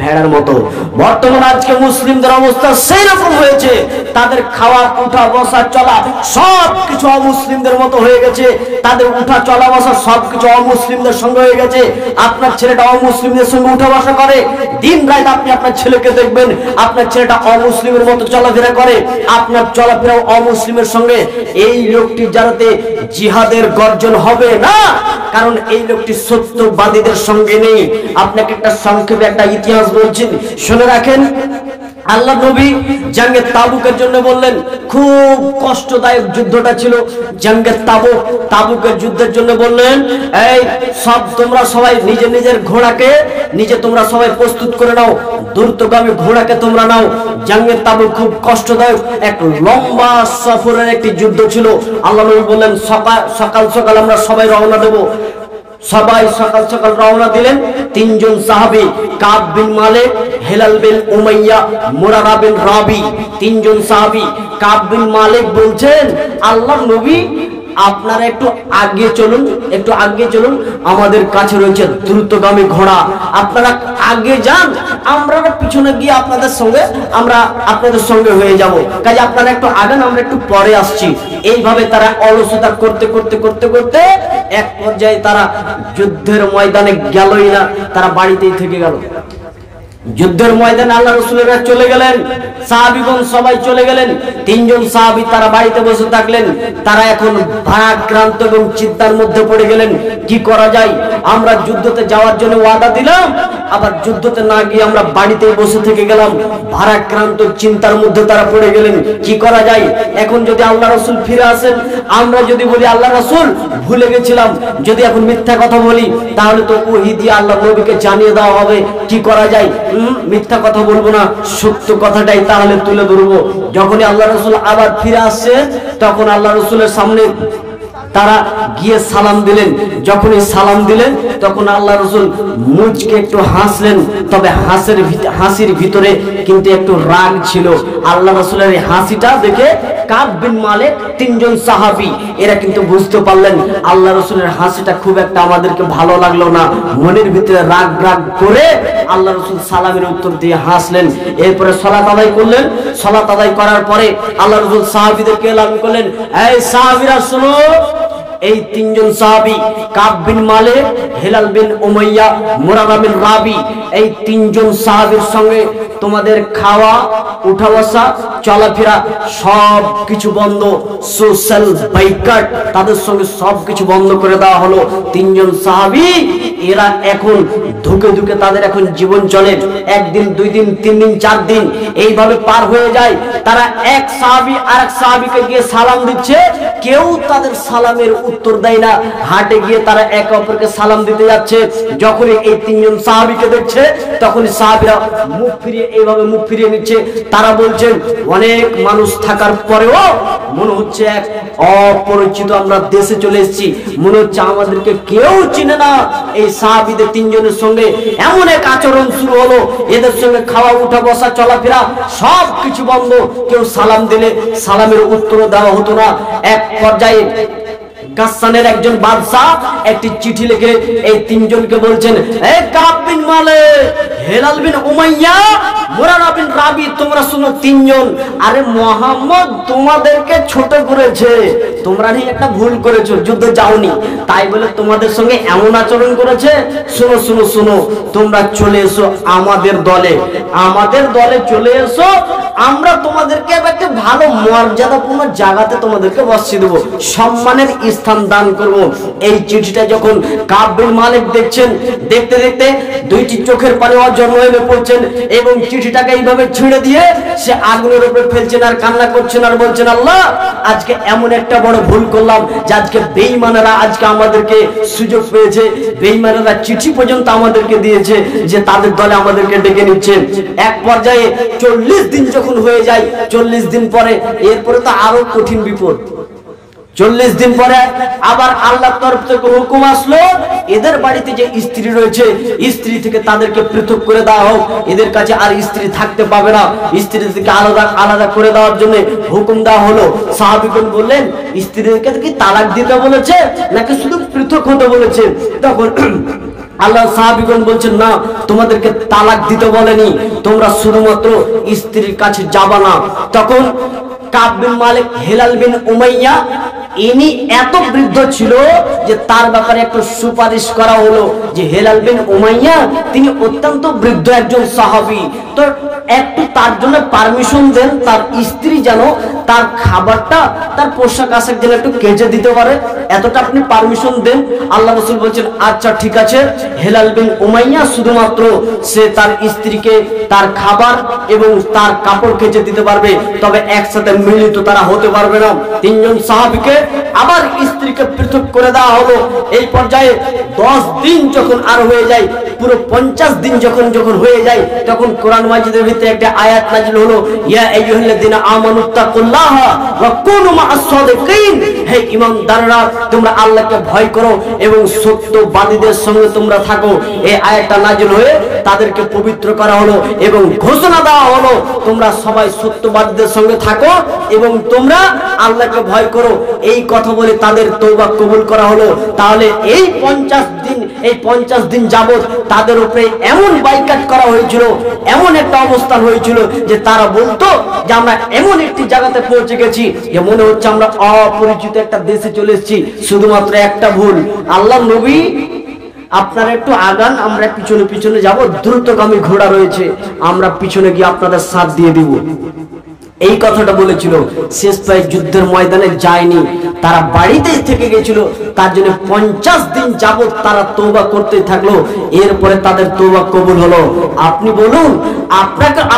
ভেড়ার মতো। বর্তমানে আজকে মুসলিমদের অবস্থা সেই রকম হয়েছে, তাদের খাওয়া উঠা বসা চলা সবকিছু অমুসলিমদের মতো হয়ে গেছে, তাদের উঠা চলা বসা সবকিছু অমুসলিমদের সঙ্গে হয়ে গেছে। আপনার ছেলেটা অমুসলিমদের সঙ্গে উঠা বসা করে, দিন রাত আপনি আপনার ছেলেকে দেখবেন আপনার ছেলেটা অমুসলিমের মতো চলাফেরা করে, আপনার চলাফেরাও অমুসলিমের সঙ্গে। এই লোকটি যাতে জিহাদের গর্জন হবে না, কারণ এই লোকটি সত্যবাদীদের সঙ্গে নেই। আপনাকে একটা সংক্ষেপে একটা ইতিহাস বলছেন, শুনে রাখেন। আল্লাহ নবী জঙ্গে তাবুকের জন্য বললেন, খুব কষ্টদায়ক যুদ্ধটা ছিল জঙ্গে তাবুকের যুদ্ধের জন্য বললেন, এই সব তোমরা সবাই নিজের নিজের ঘোড়াকে নিজে তোমরা সবাই প্রস্তুত করে নাও, দ্রুতগামী ঘোড়াকে তোমরা নাও। জঙ্গে তাবুক খুব কষ্টদায়ক এক লম্বা সফরের একটি যুদ্ধ ছিল। আল্লাহ নবী বললেন, সকাল সকাল আমরা সবাই রওনা দেব। সবাই সকাল সকাল রওনা দিলেন। তিনজন সাহাবী, কাব বিন মালিক, হিলাল বিন উমাইয়া, মুরারা বিন রাবি, তিনজন সাহাবী। কাব বিন মালিক বলছেন, আল্লাহর নবী আপনারা একটু আগে চলুন, একটু আগে চলুন, আমাদের কাছে রয়েছে দ্রুতগামী ঘোড়া, আপনারা আগে যান, আমরা পিছনে গিয়ে আমরা আপনাদের সঙ্গে হয়ে যাব, কাজে আপনারা একটু আগান, আমরা একটু পরে আসছি। এইভাবে তারা অলসতা করতে করতে করতে করতে এক পর্যায়ে তারা যুদ্ধের ময়দানে গেলই না, তারা বাড়িতেই থেকে গেল। যুদ্ধের ময়দানে আল্লাহ রাসূলেরা চলে গেলেন, সাহাবীগণ সবাই চলে গেলেন, তিনজন সাহাবী তারা বাড়িতে বসে থাকলেন। তারা এখন ভারাক্রান্ত এবং চিন্তার মধ্যে পড়ে গেলেন, কি করা যায়? আমরা যুদ্ধতে যাওয়ার জন্য ওয়াদা দিলাম, আবার যুদ্ধতে না গিয়ে আমরা বাড়িতেই বসে থেকে গেলাম। ভারাক্রান্ত চিন্তার মধ্যে তারা পড়ে গেলেন, কি করা যায়? এখন যদি আল্লাহ রাসূল ফিরে আসেন, আমরা যদি বলি আল্লাহ রাসূল ভুলে গেছিলাম, যদি এখন মিথ্যা কথা বলি, তাহলে তো ওহী দিয়ে আল্লাহ নবীকে জানিয়ে দেওয়া হবে। কি করা যায়? মিথ্যা কথা বলবো না, সত্য কথাটাই তাহলে তুলে ধরবো। যখনই আল্লাহ রাসূল আবার ফিরে আসছে, তখন আল্লাহ রাসূলের সামনে তারা গিয়ে সালাম দিলেন। যখনই সালাম দিলেন, তখন আল্লাহ রাসূল মুচকে একটু হাসলেন, তবে হাসির ভিতরে কিন্তু একটু রাগ ছিল। আল্লাহ রাসূলের এই হাসিটা দেখে কাব বিন মালিক, তিনজন সাহাবী, এরা কিন্তু বুঝতে পারলেন আল্লাহ রাসূলের হাসিটা খুব একটা আমাদেরকে ভালো লাগলো না। মনের ভিতরে রাগ করে আল্লাহ রাসূল সালামের উত্তর দিয়ে হাসলেন। এরপরে সালাত আদায় করলেন। সালাত আদায় করার পরে আল্লাহ রাসূল সাহাবীদেরকে এলান করলেন, এই সাহাবীরা শোনো, এই তিনজন সাহাবী কাব বিন মালিক, হিলাল বিন উমাইয়া, মুরারা বিন রাবি, এই তিনজন সাহাবীর সঙ্গে তোমাদের খাওয়া, উঠা বসা, চলাফেরা সব কিছু বন্ধ, সোশ্যাল বাইকাট, তাদের সঙ্গে সব কিছু বন্ধ করে দেওয়া হলো। তিনজন সাহাবী এরা এখন ধুকে ধুকে তাদের এখন জীবন চলে, একদিন, দুই দিন, তিন দিন, চার দিন এইভাবে পার হয়ে যায়। তারা এক সাহাবী আরেক সাহাবীকে গিয়ে সালাম দিচ্ছে, কেউ তাদের সালামের উত্তর দেয় না। হাটে গিয়ে তারা একে অপরকে সালাম দিতে যাচ্ছে। যখনই এই তিনজন সাহাবীকে দেখছে, তখনই সাহাবীরা মুখ ফিরিয়ে এইভাবে মুখ ফিরিয়ে নিচ্ছে। তারা বলছেন, অনেক মানুষ থাকার পরেও মনে হচ্ছে এক অপরিচিত আমরা দেশে চলে এসেছি, মনে হচ্ছে আমাদেরকে কেউ চিনে না। এই সাহাবীদের তিনজনের সঙ্গে এমন এক আচরণ শুরু হলো, এদের সঙ্গে খাওয়া, উঠা, বসা, চলাফেরা সব কিছু বন্ধ। কেউ সালাম দিলে সালামের উত্তর দেওয়া হতো না। এক পর্যায়ে গাসসানের একজন বাদশা একটি চিঠি লিখে এই তিনজনকে বলছেন, এই কাব বিন মালিক, হিলাল বিন উমাইয়া, মুরারা বিন রাবি, তোমরা শুনো তিনজন, আরে মুহাম্মদ তোমাদেরকে ছোট করেছে, তোমরা নিয়ে একটা ভুল করেছো, যুদ্ধে যাওনি, তাই বলে তোমাদের সঙ্গে এমন আচরণ করেছে। শুনো শুনো শুনো, তোমরা চলে এসো আমাদের দলে, আমাদের দলে চলে এসো, আমরা তোমাদেরকে একটা ভালো মর্যাদাপূর্ণ জায়গাতে তোমাদেরকে বসিয়ে দেবো, সম্মানের স্থান দান করব। এই চিঠিটা যখন কাব বিন মালিক দেখছেন, দেখতে দেখতে দুইটি চোখের পানি জন্ম হয়ে পড়ছেন এবং চিঠিটাকে এইভাবে ছিঁড়ে দিয়ে সে আগুনের উপরে ফেলছেন আর কান্না করছেন আর বলছেন, আল্লাহ আজকে এমন একটা বড় ভুল করলাম যে আজকে বেঈমানেরা আজকে আমাদেরকে সুযোগ পেয়েছে, বেঈমানেরা চিঠি পর্যন্ত আমাদেরকে দিয়েছে যে তাদের দলে আমাদেরকে ডেকে নিচ্ছে। এক পর্যায়ে 40 দিন যখন হয়ে যায়, 40 দিন পরে এরপরে তো আরো কঠিন বিপদ। 40 দিন পরে আবার আল্লাহর তরফ থেকে হুকুম আসলো, এদের বাড়িতে যে স্ত্রী রয়েছে স্ত্রী থেকে তাদেরকে পৃথক করে দেওয়া হোক, এদের কাছে আর স্ত্রী থাকতে পাবে না, স্ত্রী থেকে আলাদা আলাদা করে দেওয়ার জন্য হুকুম দেওয়া হলো। সাহাবীগণ বললেন, স্ত্রীদেরকে কি তালাক দিতে বলেছে নাকি শুধু পৃথক হতে বলেছে? তখন আল্লাহ সাহাবীগণ বলছেন, না, তোমাদেরকে তালাক দিতে বলেনি, তোমরা শুধুমাত্র স্ত্রীর কাছে যাবা না। তখন কাব বিন মালিক, হেলাল বিন উমাইয়া, ইনি এত বৃদ্ধ ছিল যে তার ব্যাপারে একটু সুপারিশ করা হলো যে হেলাল বিন উমাইয়া তিনি অত্যন্ত বৃদ্ধ একজন সাহাবী, তো একটু তার জন্য পারমিশন দেন, তার স্ত্রী যেন তার খাবারটা, তার পোশাক আশাক যেন একটু কেচে দিতে পারে, এতটা আপনি পারমিশন দেন। আল্লাহ রাসূল বলছেন, আচ্ছা ঠিক আছে। হেলাল বিন উমাইয়া শুধুমাত্র সে তার স্ত্রীকে তার খাবার এবং তার কাপড় কেচে দিতে পারবে, তবে একসাথে মিলিত তারা হতে পারবে না। তিনজন সাহাবীকে আবার স্ত্রীকে পৃথক করে দেওয়া হলো। এই পর্যায়ে 10 দিন যখন আর হয়ে যায়, পুরো 50 দিন যখন হয়ে যায়, তখন কোরআন মাজিদের ভিতরে একটা আয়াত নাযিল হলো, ইয়া আইয়ুহাল্লাযিনা আমানুত্তাকুল্লাহা ওয়া কুনু মা'আস সাদিকিন, হে ঈমানদাররা তোমরা আল্লাহকে ভয় করো এবং সত্যবাদীদের সঙ্গে তোমরা থাকো। এই আয়াতটা নাযিল হয়ে তাদেরকে পবিত্র করা হলো এবং ঘোষণা দেওয়া হলো, তোমরা সবাই সত্যবাদীদের সঙ্গে থাকো এবং তোমরা আল্লাহকে ভয় করো। এই কথা বলে তাদের তওবা কবুল করা হলো। তাহলে এই 50 দিন যাবত তাদের উপরে এমন বাইকাট করা হয়েছিল, এমন একটা অবস্থান হয়েছিল যে তারা বলতো যে আমরা এমন একটি জায়গাতে পৌঁছে গেছি যে মনে হচ্ছে আমরা অপরিচিত একটা দেশে চলে এসেছি। শুধুমাত্র একটা ভুল, আল্লাহ নবী আপনারা একটু আগান, আমরা পিছনে পিছনে যাব, দ্রুতগামী ঘোড়া রয়েছে, আমরা পিছনে গিয়ে আপনাদের সাথ দিয়ে দিব। এই কথাটা বলেছিল। শেষ প্রায় যুদ্ধের ময়দানে যায়নি, তারা বাড়িতেই থেকে গেছিল। তার জন্য 50 দিন যাবত তারা তওবা করতে থাকলো। এরপরে তাদের তওবা কবুল হলো। আপনি বলুন,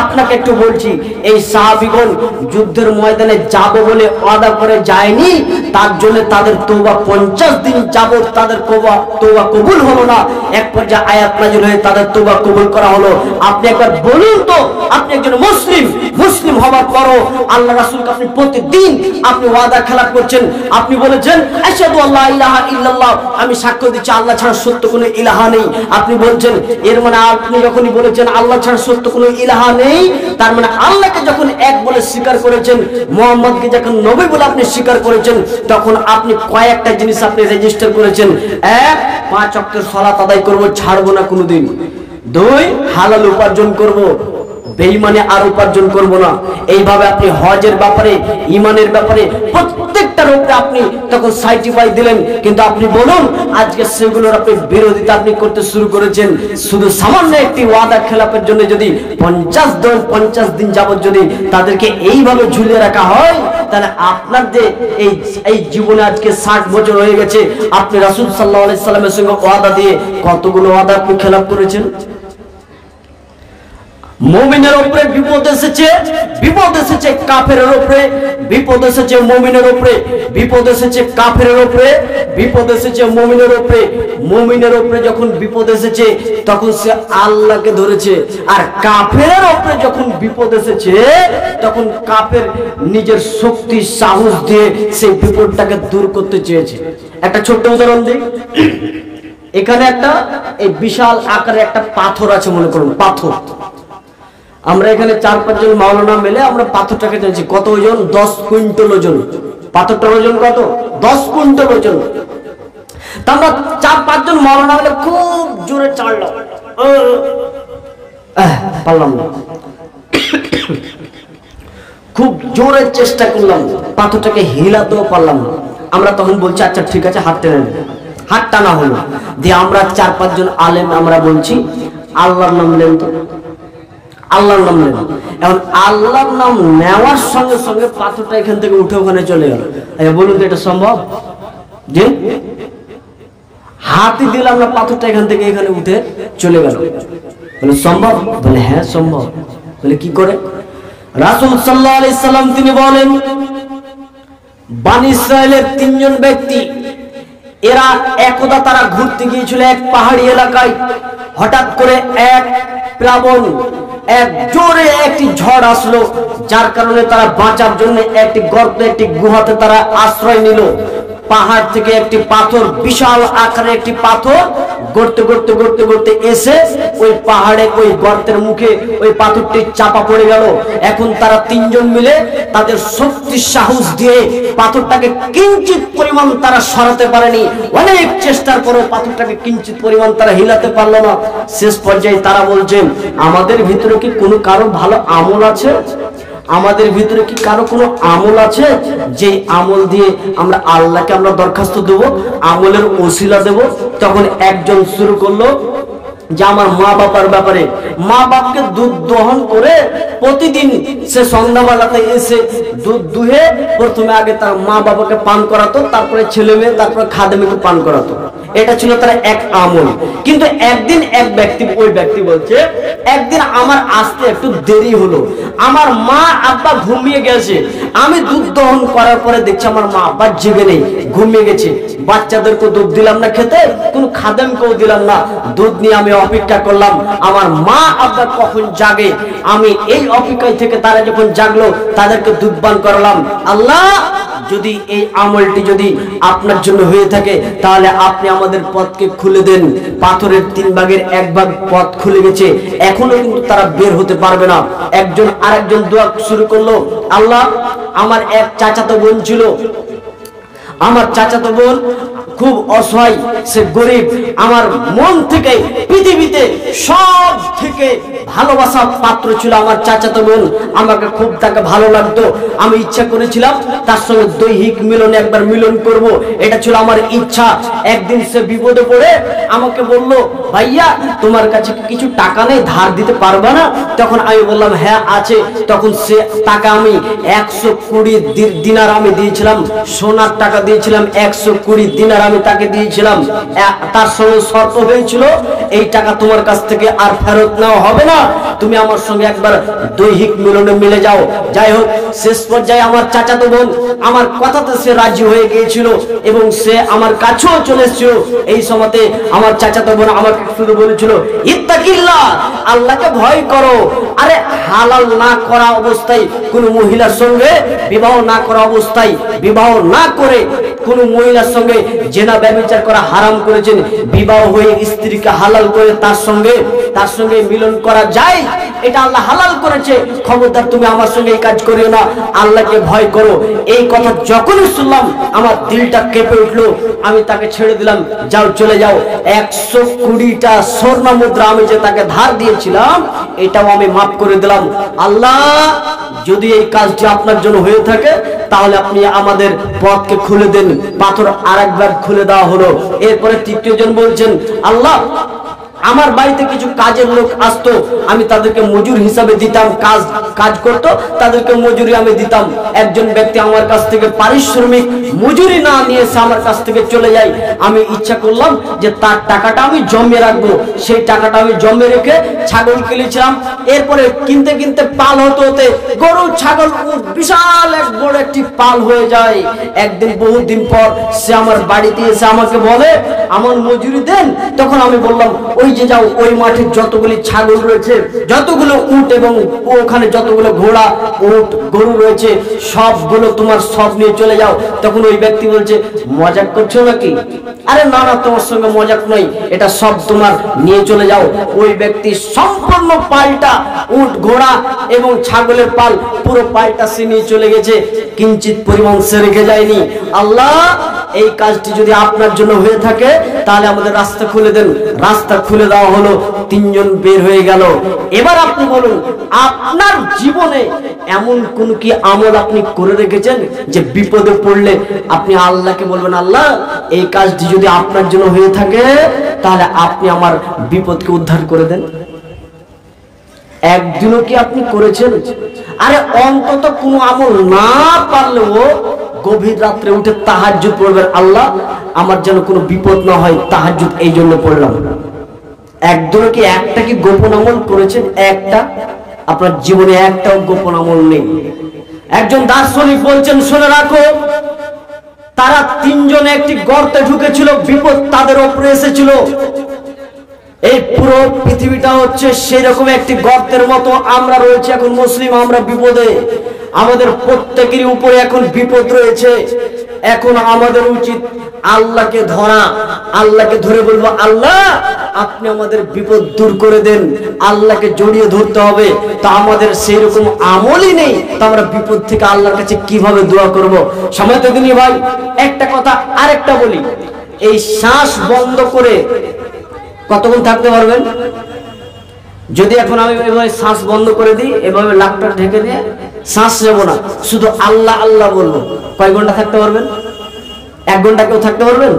আপনাকে একটু বলছি, এই সাহাবীগণ যুদ্ধের ময়দানে যাবে বলে ওয়াদা করে যায়নি, তার জন্য তাদের তওবা 50 দিন যাবত তাদের তওবা কবুল হলো না। এক পর্যায়ে আয়াত নাযিল হয়ে তাদের তওবা কবুল করা হলো। আপনি একবার বলুন তো, আপনি একজন মুসলিম হবার পরও আল্লাহ রাসূলকে আপনি প্রতিদিন আপনি ওয়াদা খেলাপ করছেন। আপনি বলেছেন আশহাদু আল্লা ইলাহা ইল্লাল্লাহ, আমি সাক্ষ্য দিচ্ছি আল্লাহ ছাড়া সত্য কোনো ইলাহা নেই। আপনি বলছেন, এর মানে আপনি যখনই বলেছেন আল্লাহ ছাড়া সত্য কোনো ইলাহা নেই, তার মানে আল্লাহকে যখন এক বলে স্বীকার করেছেন, মুহাম্মদকে যখন নবী বলে আপনি স্বীকার করেছেন, তখন আপনি কয়েকটা জিনিস আপনি রেজিস্টার করেছেন। 1, 5 ওয়াক্তের সালাত আদায় করব, ছাড়বো না কোনোদিন। 2, হালাল উপার্জন করব, বেঈমানে আর উপার্জন করব না। এইভাবে আপনি হজের ব্যাপারে, ঈমানের ব্যাপারে প্রত্যেকটার উপরে আপনি তখন সার্টিফাই দিলেন। কিন্তু আপনি বলুন, আজকে সেগুলোর আপনি বিরোধিতা আপনি করতে শুরু করেছেন। শুধু সামান্য একটি ওয়াদা খেলাপের জন্য যদি 50 দিন যাবত যদি তাদেরকে এইভাবে ঝুলিয়ে রাখা হয়, তাহলে আপনার যে এই জীবনে আজকে 60 বছর হয়ে গেছে, আপনি রাসূল সাল্লাল্লাহু আলাইহি সাল্লামের সঙ্গে ওয়াদা দিয়ে কতগুলো ওয়াদা আপনি খেলাপ করেছেন। মুমিনের উপরে বিপদ এসেছে কাফেরের উপরে, বিপদ এসেছে মুমিনের উপরে, বিপদ এসেছে কাফেরের উপরে, বিপদ এসেছে মুমিনের উপরে। মুমিনের উপরে যখন বিপদ এসেছে তখন সে আল্লাহকে ধরেছে, আর কাফেরের উপরে যখন বিপদ এসেছে তখন কাফের নিজের শক্তি সাহস দিয়ে সেই বিপদটাকে দূর করতে চেয়েছে। একটা ছোট্ট উদাহরণ দিই। এখানে একটা এই বিশাল আকারে একটা পাথর আছে, মনে করুন পাথর। আমরা এখানে 4-5 জন মাওলানা মিলে আমরা পাথরটাকে টেনেছি। কত ওজন? 10 কুইন্টাল ওজন। পাথরটার ওজন কত? 10 কুইন্টাল ওজন। তা আমরা 4-5 জন মাওলানা মিলে খুব জোরে চাড়লাম, পারলাম না, খুব জোরে চেষ্টা করলাম, পাথরটাকে হিলাতেও পারলাম না। আমরা তখন বলছি, আচ্ছা ঠিক আছে, হাত টেনে নেব। হাত টানা হলো, দিয়ে আমরা 4-5 জন আলেম আমরা বলছি, আল্লাহর নাম নেন তো, আল্লাহর নাম নেন। এখন আল্লাহর নাম নেওয়ার সঙ্গে সঙ্গে পাথরটা এখান থেকে উঠে ওখানে চলে গেল। বলুন তো এটা সম্ভব? যে হাতই দিলাম না, পাথরটা এখান থেকে এখানে উঠে চলে গেল। বলে সম্ভব? বলে হ্যাঁ সম্ভব। বলে কি করে? রাসূল সাল্লাল্লাহু আলাইহি সাল্লাম তিনি বলেন, বনী ইসরাইলের 3 জন ব্যক্তি, এরা একদা তারা ঘুরতে গিয়েছিল এক পাহাড়ি এলাকায়। হঠাৎ করে এক প্লাবন এক জোরে একটি ঝড় আসলো, যার কারণে তারা বাঁচার জন্য একটি গর্তে, একটি গুহাতে তারা আশ্রয় নিল। পাহাড় থেকে একটি পাথর, বিশাল আকারে একটি পাথর গড়তে গড়তে গড়তে গড়তে এসে ওই পাহাড়ে, ওই গর্তের মুখে ওই পাথরটি চাপা পড়ে গেল। এখন তারা তিনজন মিলে তাদের শক্তি সাহস দিয়ে পাথরটাকে কিঞ্চিত পরিমাণ তারা সরাতে পারেনি। অনেক চেষ্টার পরেও পাথরটাকে কিঞ্চিত পরিমাণ তারা হিলাতে পারলো না। শেষ পর্যায়ে তারা বলছেন, আমাদের ভিতরে কি কোনো কারো ভালো আমল আছে? আমাদের ভিতরে কি কারো কোনো আমল আছে যে আমল দিয়ে আমরা আল্লাহকে আমরা দরখাস্ত দেব, আমলের ওসিলা দেব? তখন একজন শুরু করলো যে আমার মা বাবার ব্যাপারে, মা বাপকে দুধ দহন করে প্রতিদিন সে সন্ধ্যাবেলাতে এসে দুধ দুহে প্রথমে আগে তার মা বাবাকে পান করাতো, তারপরে ছেলে মেয়ে, তারপরে খাদেমিকে পান করাতো। এটা ছিল তার এক আমল। কিন্তু একদিন এক ব্যক্তি, ওই ব্যক্তি বলছে, একদিন আমার আসতে একটু দেরি হলো, আমার মা আব্বা ঘুমিয়ে গেছে, আমি দুধ দহন করার পরে দেখছি আমার মা আব্বা জেগে নেই, ঘুমিয়ে গেছে। বাচ্চাদেরকে দুধ দিলাম না খেতে, কোনো খাদেমকেও দিলাম না। দুধ নিয়ে আমি অপেক্ষা করলাম আমার মা আব্বা কখন জাগে। আমি এই অপেক্ষায় থেকে তারা যখন জাগলো তাদেরকে দুধ পান করালাম। আল্লাহ, যদি এই আমলটি যদি আপনার জন্য হয়ে থাকে তাহলে আপনি আমাদের পথকে খুলে দেন। পাথরের 3 ভাগের 1 ভাগ পথ খুলে গেছে, এখনো কিন্তু তারা বের হতে পারবে না। একজন আরেকজন দোয়া শুরু করলো, আল্লাহ, আমার এক চাচাতো বোন ছিল, আমার চাচাতো বোন খুব অসহায়, সে গরিব। আমার মন থেকে পৃথিবীতে সব থেকে ভালোবাসা পাত্র ছিল আমার চাচাতো বোন, আমাকে খুব তাকে ভালো লাগতো। আমি ইচ্ছা করেছিলাম তার সঙ্গে দৈহিক মিলনে একবার মিলন করব, এটা ছিল আমার ইচ্ছা। একদিন সে বিপদে পড়ে আমাকে বলল, ভাইয়া তোমার কাছে কিছু টাকা নেই, ধার দিতে পারবে না? তখন আমি বললাম, হ্যাঁ আছে। তখন সে টাকা আমি 120 দিনার আমি দিয়েছিলাম, সোনার টাকা দিয়েছিলাম 120 দিনার আমি তাকে দিয়েছিলাম। তার সঙ্গে শর্ত হয়েছিল, এই টাকা তোমার কাছ থেকে আর ফেরত নেওয়া হবে না, তুমি আমার সঙ্গে একবার দৈহিক মিলনে মিলে যাও। যাই হোক, শেষ পর্যায়ে আমার চাচাতো বোন আমার কথাতে সে রাজি হয়ে গিয়েছিল এবং সে আমার কাছেও চলে এসেছিল। এই সময়তে আমার চাচাতো বোন আমাকে শুধু বলেছিল, ইত্তাকিল্লাহ, আল্লাহকে ভয় করো। আরে হালাল না করা অবস্থায় কোন মহিলার সঙ্গে বিবাহ না করা অবস্থায়, বিবাহ না করে কোন মহিলার সঙ্গে জেনা ব্যভিচার করা হারাম করেছেন। বিবাহ হয়ে স্ত্রীকে হালাল করে তার সঙ্গে মিলন করা যায়, এটা আল্লাহ হালাল করেছে। খবরদার তুমি আমার সঙ্গে এই কাজ করিও না, আল্লাহকে ভয় করো। এই কথা যখনই শুনলাম আমার দিলটা কেঁপে উঠলো। আমি তাকে ছেড়ে দিলাম, যাও চলে যাও। 120টা স্বর্ণ মুদ্রা আমি যে তাকে ধার দিয়েছিলাম এটাও আমি মাফ করে দিলাম। আল্লাহ, যদি এই কাজটি আপনার জন্য হয়ে থাকে তাহলে আপনি আমাদের পথকে খুলে দেন। পাথর আরেকবার খুলে দেওয়া হলো। এরপরে তৃতীয় জন বলছেন, আল্লাহ, আমার বাড়িতে কিছু কাজের লোক আসতো, আমি তাদেরকে মজুর হিসাবে দিতাম, কাজ করতো, তাদেরকে মজুরি আমি দিতাম। একজন ব্যক্তি আমার কাছ থেকে পারিশ্রমিক মজুরি না নিয়ে এসে আমার কাছ থেকে চলে যায়। আমি ইচ্ছা করলাম যে তার টাকাটা আমি জমে রাখবো। সেই টাকাটা আমি জমে রেখে ছাগল কিনেছিলাম। এরপরে কিনতে কিনতে পাল হতে হতে গরু, ছাগল, বিশাল এক বড় একটি পাল হয়ে যায়। একদিন বহুদিন পর সে আমার বাড়িতে এসে আমাকে বলে, আমার মজুরি দেন। তখন আমি বললাম, ওই যে যাও, ওই মাঠে যতগুলি ছাগল রয়েছে, যতগুলো উট এবং ওখানে যতগুলো ঘোড়া, উট, গরু রয়েছে, সবগুলো তোমার সব নিয়ে চলে যাও। তখন ওই ব্যক্তি বলছে, মজাক করছো নাকি? আরে না না, তোমার সঙ্গে মজাক নয়, এটা সব তোমার, নিয়ে চলে যাও। ওই ব্যক্তি সম্পূর্ণ পালটা, উট, ঘোড়া এবং ছাগলের পাল, পুরো পালটা সে নিয়ে চলে গেছে, কিঞ্চিত পরিমাণ সে রেখে যায়নি। আল্লাহ, এই কাজটি যদি আপনার জন্য হয়ে থাকে তাহলে আমাদের রাস্তা খুলে দেন। রাস্তা খুলে দেওয়া হলো, 3 জন বের হয়ে গেল। এবার আপনি বলুন, আপনার জীবনে এমন কোন কি আমল আপনি করে রেখেছেন যে বিপদে পড়লে আপনি আল্লাহকে বলবেন, আল্লাহ, এই কাজটি যদি আপনার জন্য হয়ে থাকে তাহলে আপনি আমার বিপদকে উদ্ধার করে দেন? একদিনও কি আপনি করেছেন? আরে অন্তত কোনো আমল না পারলেও গভীর রাত্রে উঠে তাহাজ্জুদ পড়বেন, আল্লাহ, আমার যেন কোনো বিপদ না হয়, তাহাজ্জুদ এই জন্য পড়লাম। একদিনও কি একটা কি গোপন আমল করেছেন? একটা? আপনার জীবনে একটাও গোপন আমল নেই। একজন দার্শনিক বলছেন, শুনে রাখো, তারা 3 জন একটি গর্তে ঢুকেছিল, বিপদ তাদের উপরে এসেছিল এই পুরো পৃথিবীটা হচ্ছে সেরকম একটি গর্তের মতো। আমরা রয়েছে এখন মুসলিম, আমরা বিপদে, আমাদের প্রত্যেকেরই উপরে এখন বিপদ রয়েছে। এখন আমাদের উচিত আল্লাহকে ধরা, আল্লাহকে ধরে বলবো আল্লাহ আপনি আমাদের বিপদ দূর করে দেন, আল্লাহকে জড়িয়ে ধরতে হবে। তা আমাদের সেই রকম আমলই নেই, তা আমরা বিপদ থেকে আল্লাহর কাছে কিভাবে দোয়া করব? সময় তো দিনই ভাই, একটা কথা আরেকটা বলি, এই শ্বাস বন্ধ করে কতক্ষণ থাকতে পারবেন? যদি এখন আমি এভাবে শ্বাস বন্ধ করে দিই, এভাবে লাকটা ঢেকে দিয়ে শ্বাস নেব না, শুধু আল্লাহ আল্লাহ বলবো, কয় ঘন্টা থাকতে পারবেন? 1 ঘন্টা কেউ থাকতে পারবেন?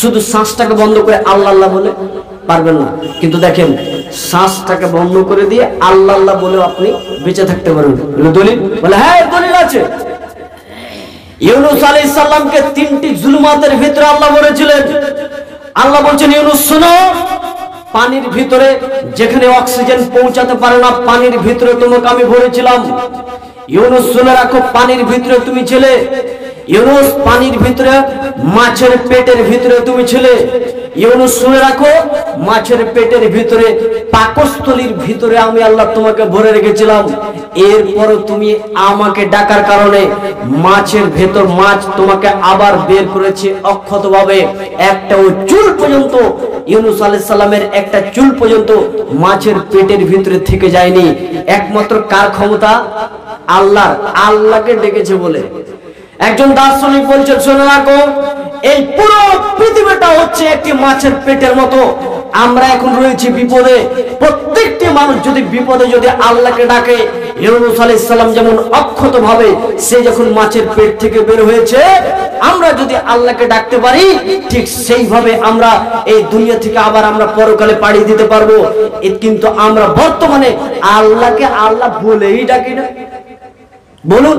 শুধু শ্বাসটাকে বন্ধ করে আল্লাহ আল্লাহ বলে পারবেন না। কিন্তু দেখেন শ্বাসটাকে বন্ধ করে দিয়ে আল্লাহ আল্লাহ বলে আপনি বেঁচে থাকতে পারবেন। দলিল বলে হ্যাঁ দলিল আছে। ইউনূস আলাইহিস সালামকে 3টি জুলুমাতের ভিতরে আল্লাহ বলেছিলেন। আল্লাহ বলছেন ইউনূস শোনো, পানির ভিতরে যেখানে অক্সিজেন পৌঁছাতে পারে না, পানির ভিতরে তোমাকে আমি ভরেছিলাম। ইউনূস শুনে রাখো, পানির ভিতরে তুমি ছিলে। ইউনূস পানির ভিতরে মাছের পেটের ভিতরে তুমি ছিলে। ইউনূস শুনে রাখো, মাছের পেটের ভিতরে পাকস্থলীর ভিতরে আমি আল্লাহ তোমাকে ভরে রেখেছিলাম। এরপরও তুমি আমাকে ডাকার কারণে মাছের ভেতর মাছ তোমাকে আবার বের করেছে অক্ষতভাবে। একটাও চুল পর্যন্ত ইউনূস আলাইহিস সালামের একটা চুল পর্যন্ত মাছের পেটের ভিতরে থেকে যায়নি। একমাত্র কার ক্ষমতা? আল্লাহ। আল্লাহকে ডেকেছে বলে। একজন দার্শনিক বলছেন শুনে রাখো, এই পুরো পৃথিবীটা হচ্ছে একটি মাছের পেটের মতো। আমরা এখন রয়েছি বিপদে। প্রত্যেকটি মানুষ যদি বিপদে যদি আল্লাহকে ডাকে, ইউনূস আলাইহিস সালাম যেমন অক্ষত ভাবে সে যখন মাছের পেট থেকে বের হয়েছে, আমরা যদি আল্লাহকে ডাকতে পারি, ঠিক সেইভাবে আমরা এই দুনিয়া থেকে আবার আমরা পরকালে পাড়ি দিতে পারবো। কিন্তু আমরা বর্তমানে আল্লাহকে আল্লাহ বলেই ডাকি না। বলুন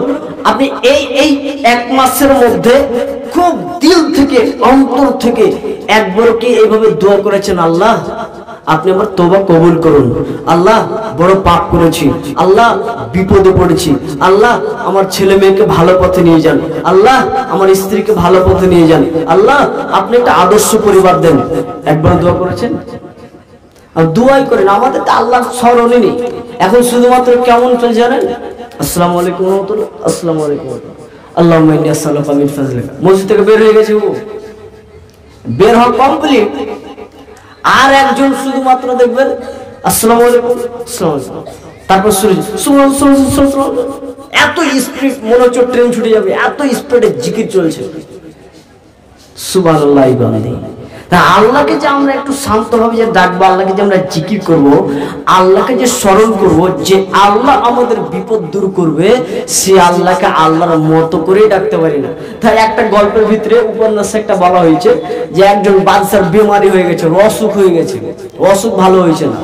আপনি এই 1 মাসের মধ্যে খুব দিল থেকে অন্তর থেকে একবার কি এইভাবে দোয়া করেছেন, আল্লাহ আপনি আমার তওবা কবুল করুন, আল্লাহ বড় পাপ করেছি, আল্লাহ বিপদে পড়েছি, আল্লাহ আমার ছেলে মেয়েকে ভালো পথে নিয়ে যান, আল্লাহ আমার স্ত্রীকে ভালো পথে নিয়ে যান, আল্লাহ আপনি একটা আদর্শ পরিবার দেন, একবার দোয়া করেছেন? আর দোয়াই করেন, আমাদের তো আল্লাহর স্মরণই নেই। এখন শুধুমাত্র কেমন চলে জানেন? আসসালামু আলাইকুম ওয়া রাহমাতুল্লাহ, আসসালামু আলাইকুম ওয়া রাহমাতুল্লাহ, আল্লাহুম্মা ইন্নী আসআলুকা মিন ফাজলিকা। মসজিদ থেকে বের হয়ে গেছে, ও বের হওয়া কমপ্লিট। আর একজন শুধুমাত্র দেখবেন আসসালামু আলাইকুম, আসসালামু আলাইকুম, তারপর সুবহানাল্লাহ, এত স্পিড মনে হচ্ছে ট্রেন ছুটে যাবে, এত স্পিডে জিকির চলছে। সুবহানাল্লাহ। তা আল্লাহকে যে আমরা একটু শান্তভাবে যে ডাকবো, আল্লাহকে যে আমরা জিকির করব, আল্লাহকে যে স্মরণ করব, যে আল্লাহ আমাদের বিপদ দূর করবে, সে আল্লাহকে আল্লাহর মতো করেই ডাকতে পারি না। তাই একটা গল্পের ভিতরে উপন্যাসে একটা বলা হয়েছে যে একজন বাদশার বিমারি হয়ে গেছে, অসুখ হয়ে গেছে, অসুখ ভালো হয়েছে না।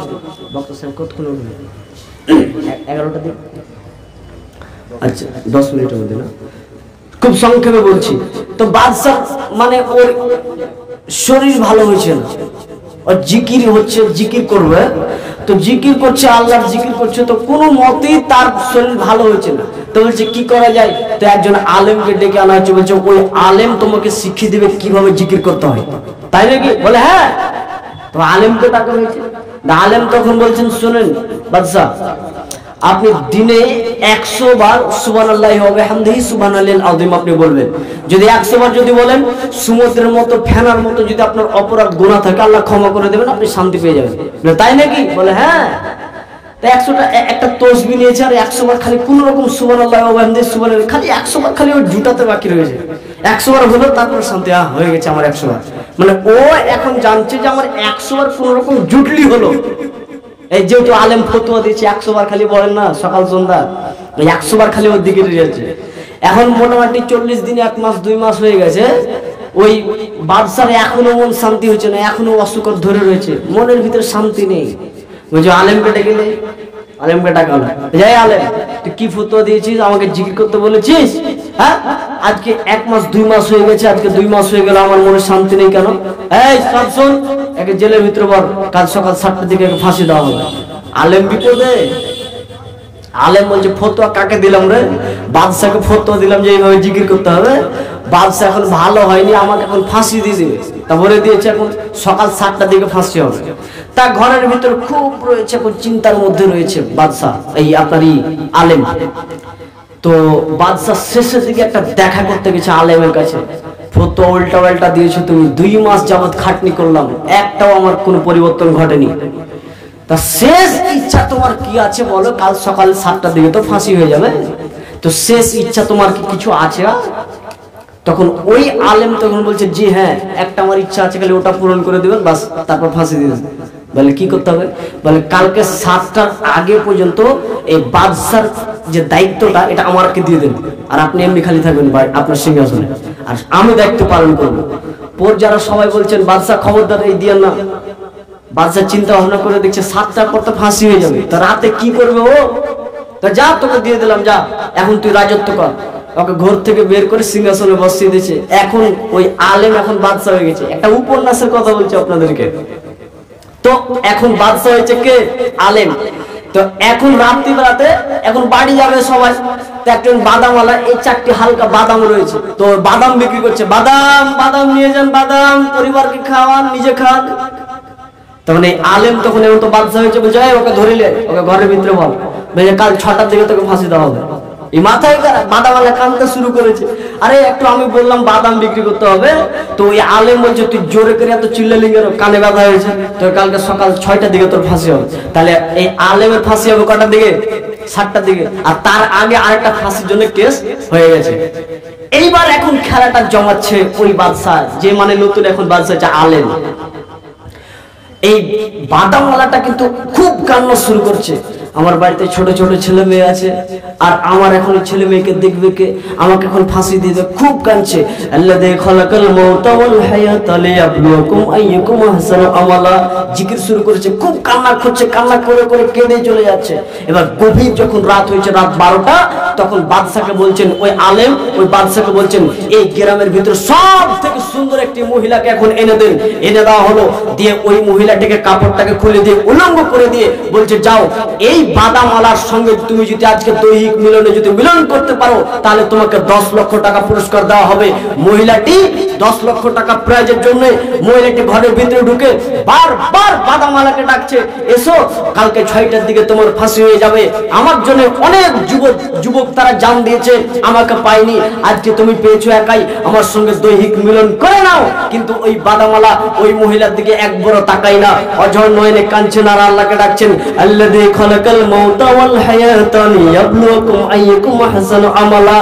ডক্টর সাহেব কতক্ষণ? 11টা দিন, আচ্ছা 10 মিনিটের মধ্যে না, খুব সংক্ষেপে বলছি। তো বাদশাহ মানে ওর শরীর ভালো হয়েছে না, আর জিকির হচ্ছে, জিকির করবে তো জিকির করছে, আল্লাহর জিকির করছে, তো কোনো মতেই তার শরীর ভালো হয়েছে না। তো বলছে কি করা যায়? তো একজন আলেমকে ডেকে আনা হচ্ছে, বলছে ওই আলেম তোমাকে শিখিয়ে দিবে কিভাবে জিকির করতে হয়, তাই নাকি? বলে হ্যাঁ। তো আলেমকে ডাকা হয়েছে। আলেম তখন বলছেন শুনেন বাদশাহ, আপনি দিনে 100 বার সুবহানাল্লাহি ওয়া বিহামদিহি সুবহানাল্লাহিল আযীম আপনি বলবেন। যদি 100 বার যদি বলেন, সমুদ্রের মতো ফেনার মতো যদি আপনার অপরাধ গুনাহ থাকে আল্লাহ ক্ষমা করে দেবেন, আপনি শান্তি পেয়ে যাবেন। তাই নাকি? বলে হ্যাঁ। তো 100টা একটা তাসবিহ নিয়েছে, আর 100 বার খালি কোন রকম সুবহানাল্লাহি ওয়া বিহামদিহি সুবহানাল্লাহ, খালি 100 বার খালি ওই জুটাতে বাকি রয়েছে। 100 বার হলো, তারপর শান্তি হয়ে গেছে আমার 100 বার। মানে ও এখন জানছে যে আমার 100 বার কোন রকম জুটলি হলো। এই যেহেতু আলেম ফতোয়া দিয়েছে 100 বার খালি বলেন না সকাল সন্ধ্যা, 100 বার খালি ওর দিকে যাচ্ছে। এখন মোটামুটি 40 দিন, 1 মাস 2 মাস হয়ে গেছে, ওই বাদশার এখনো মন শান্তি হচ্ছে না, এখনো অসুখ ধরে রয়েছে, মনের ভিতরে শান্তি নেই। বুঝছো, আলেমকে ডেকে নেই, আলেমকে ডাকালো, যাই আলেম তুই কি ফতোয়া দিয়েছিস, আমাকে জিকির করতে বলেছিস? হ্যাঁ, আজকে 1 মাস 2 মাস হয়ে গেছে, আজকে 2 মাস হয়ে গেল, আমার মনে শান্তি নেই কেন? এই সব শোন, একে জেলের ভিতরে বল, কাল সকাল 7টার দিকে ফাঁসি দেওয়া হবে। আলেম বিপদে। আলেম বলছে ফতোয়া কাকে দিলাম রে? বাদশাকে ফতোয়া দিলাম যে এইভাবে জিকির করতে হবে। বাদশা এখন ভালো হয়নি, আমাকে এখন ফাঁসি দিয়ে দিবে, তা বলে দিয়েছে এখন সকাল 7টার দিকে ফাঁসি হবে। তার ঘরের ভিতর খুব রয়েছে, খুব চিন্তার মধ্যে রয়েছে বাদশা, এই আপনারই আলেম। তো বাদশা শেষের দিকে একটা দেখা করতে গেছে আলেমের কাছে। তো উল্টা পাল্টা দিয়েছো তুমি, 2 মাস যাবত খাটনি করলাম, একটাও আমার কোনো পরিবর্তন ঘটেনি। তা শেষ ইচ্ছা তোমার কি আছে বলো? কাল সকাল 7টার দিকে তো ফাঁসি হয়ে যাবে, তো শেষ ইচ্ছা তোমার কি কিছু আছে? তখন ওই আলেম তখন বলছে, জি হ্যাঁ, একটা আমার ইচ্ছা আছে, খালি ওটা পূরণ করে দেবেন, বাস তারপর ফাঁসি দিবেন। বলে কি করতে হবে? বলে কালকে 7টার আগে পর্যন্ত এই বাদশার যে দায়িত্বটা এটা আমাকে দিয়ে দেন, আর আপনি এমনি খালি থাকবেন আপনার সিংহাসনে, আর আমি দায়িত্ব পালন করবো। পর যারা সবাই বলছেন বাদশা খবরদার এই দিয়ে না। বাদশা চিন্তা ভাবনা করে দেখছে 7টার পর তো ফাঁসি হয়ে যাবে, তা রাতে কি করবে ও? তা যা, তোকে দিয়ে দিলাম, যা এখন তুই রাজত্ব কর। ওকে ঘর থেকে বের করে সিংহাসনে বসিয়ে দিয়েছে। এখন ওই আলেম এখন বাদশা হয়ে গেছে। একটা উপন্যাসের কথা বলছি আপনাদেরকে। তো এখন বাদশা হয়েছে কে? আলেম। তো এখন রাত্রিবেলাতে এখন বাড়ি যাবে সবাই, তো একজন বাদামওয়ালা, এই 4টি হালকা বাদাম রয়েছে, তো বাদাম বিক্রি করছে। বাদাম বাদাম নিয়ে যান, বাদাম পরিবারকে খাওয়ান, নিজে খান। তখন এই আলেম তখন এমন তো বাদশা হয়েছে, বলছে ওকে ধরিলে, ওকে ঘরের ভিতরে বল, কাল 6টার দিকে তোকে ফাঁসি দেওয়া হবে। এই মাথায় বাদামওয়ালা কাঁদতে শুরু করেছে। আরে একটু আমি বললাম বাদাম বিক্রি করতে হবে, তো ওই আলেম বলছে তুই জোরে করে এত চিল্লালি কেন? কানে ব্যথা হয়েছে, তোর কালকে সকাল 6টার দিকে তোর ফাঁসি হবে। তাহলে এই আলেমের ফাঁসি হবে কটার দিকে? 7টার দিকে। আর তার আগে আরেকটা ফাঁসির জন্য কেস হয়ে গেছে। এইবার এখন খেলাটা জমাচ্ছে ওই বাদশা, যে মানে নতুন এখন বাদশা হচ্ছে আলেম। এই বাদামওয়ালাটা কিন্তু খুব কান্না শুরু করছে। আমার বাড়িতে ছোট ছোট ছেলে মেয়ে আছে, আর আমার এখন ছেলে মেয়েকে দেখবে কে? আমাকে এখন ফাঁসি দিবে, খুব কাঁদছে। আল্লাযী খালাকাল মাউতা ওয়াল হায়াতা লিয়াবলুয়াকুম আইয়ুকুম আহসানু আমালা, জিকির শুরু করেছে, খুব কান্না করছে, কান্না করে করে কেঁদে চলে যাচ্ছে। এবার গভীর যখন রাত হয়েছে, রাত 12টা, তখন বাদশাকে বলছেন, ওই আলেম ওই বাদশাকে বলছেন, এই গ্রামের ভিতরে সব থেকে সুন্দর একটি মহিলাকে এখন এনে দেন। এনে দেওয়া হলো, দিয়ে ওই মহিলাটিকে কাপড়টাকে খুলে দিয়ে উলঙ্গ করে দিয়ে বলছে, যাও এই বাদামওয়ালার সঙ্গে তুমি যদি আজকে দৈহিক মিলনে যদি মিলন করতে পারো, তাহলে তোমাকে 10 লক্ষ টাকা পুরস্কার দেওয়া হবে। মহিলাটি 10 লক্ষ টাকা প্রাইজের জন্য মহিলাটি ঘরের ভিতরে ঢুকে বারবার বাদামওয়ালাকে ডাকছে, এসো কালকে 6টার দিকে তোমার ফাঁসি হয়ে যাবে। আমার জন্য অনেক যুবক তারা জান দিয়েছে, আমাকে পায়নি, আজকে তুমি পেয়েছো একাই, আমার সঙ্গে দৈহিক মিলন করে নাও। কিন্তু ওই বাদামওয়ালা ওই মহিলার দিকে একবারও তাকায় না, অঝর নয়নে কাঁদছেন আর আল্লাহকে ডাকছেন, আল্লাযী খালাকাল মাউতা ওয়াল হায়াতা লিয়াবলুয়াকুম আইয়ুকুম আহসানু আমালা।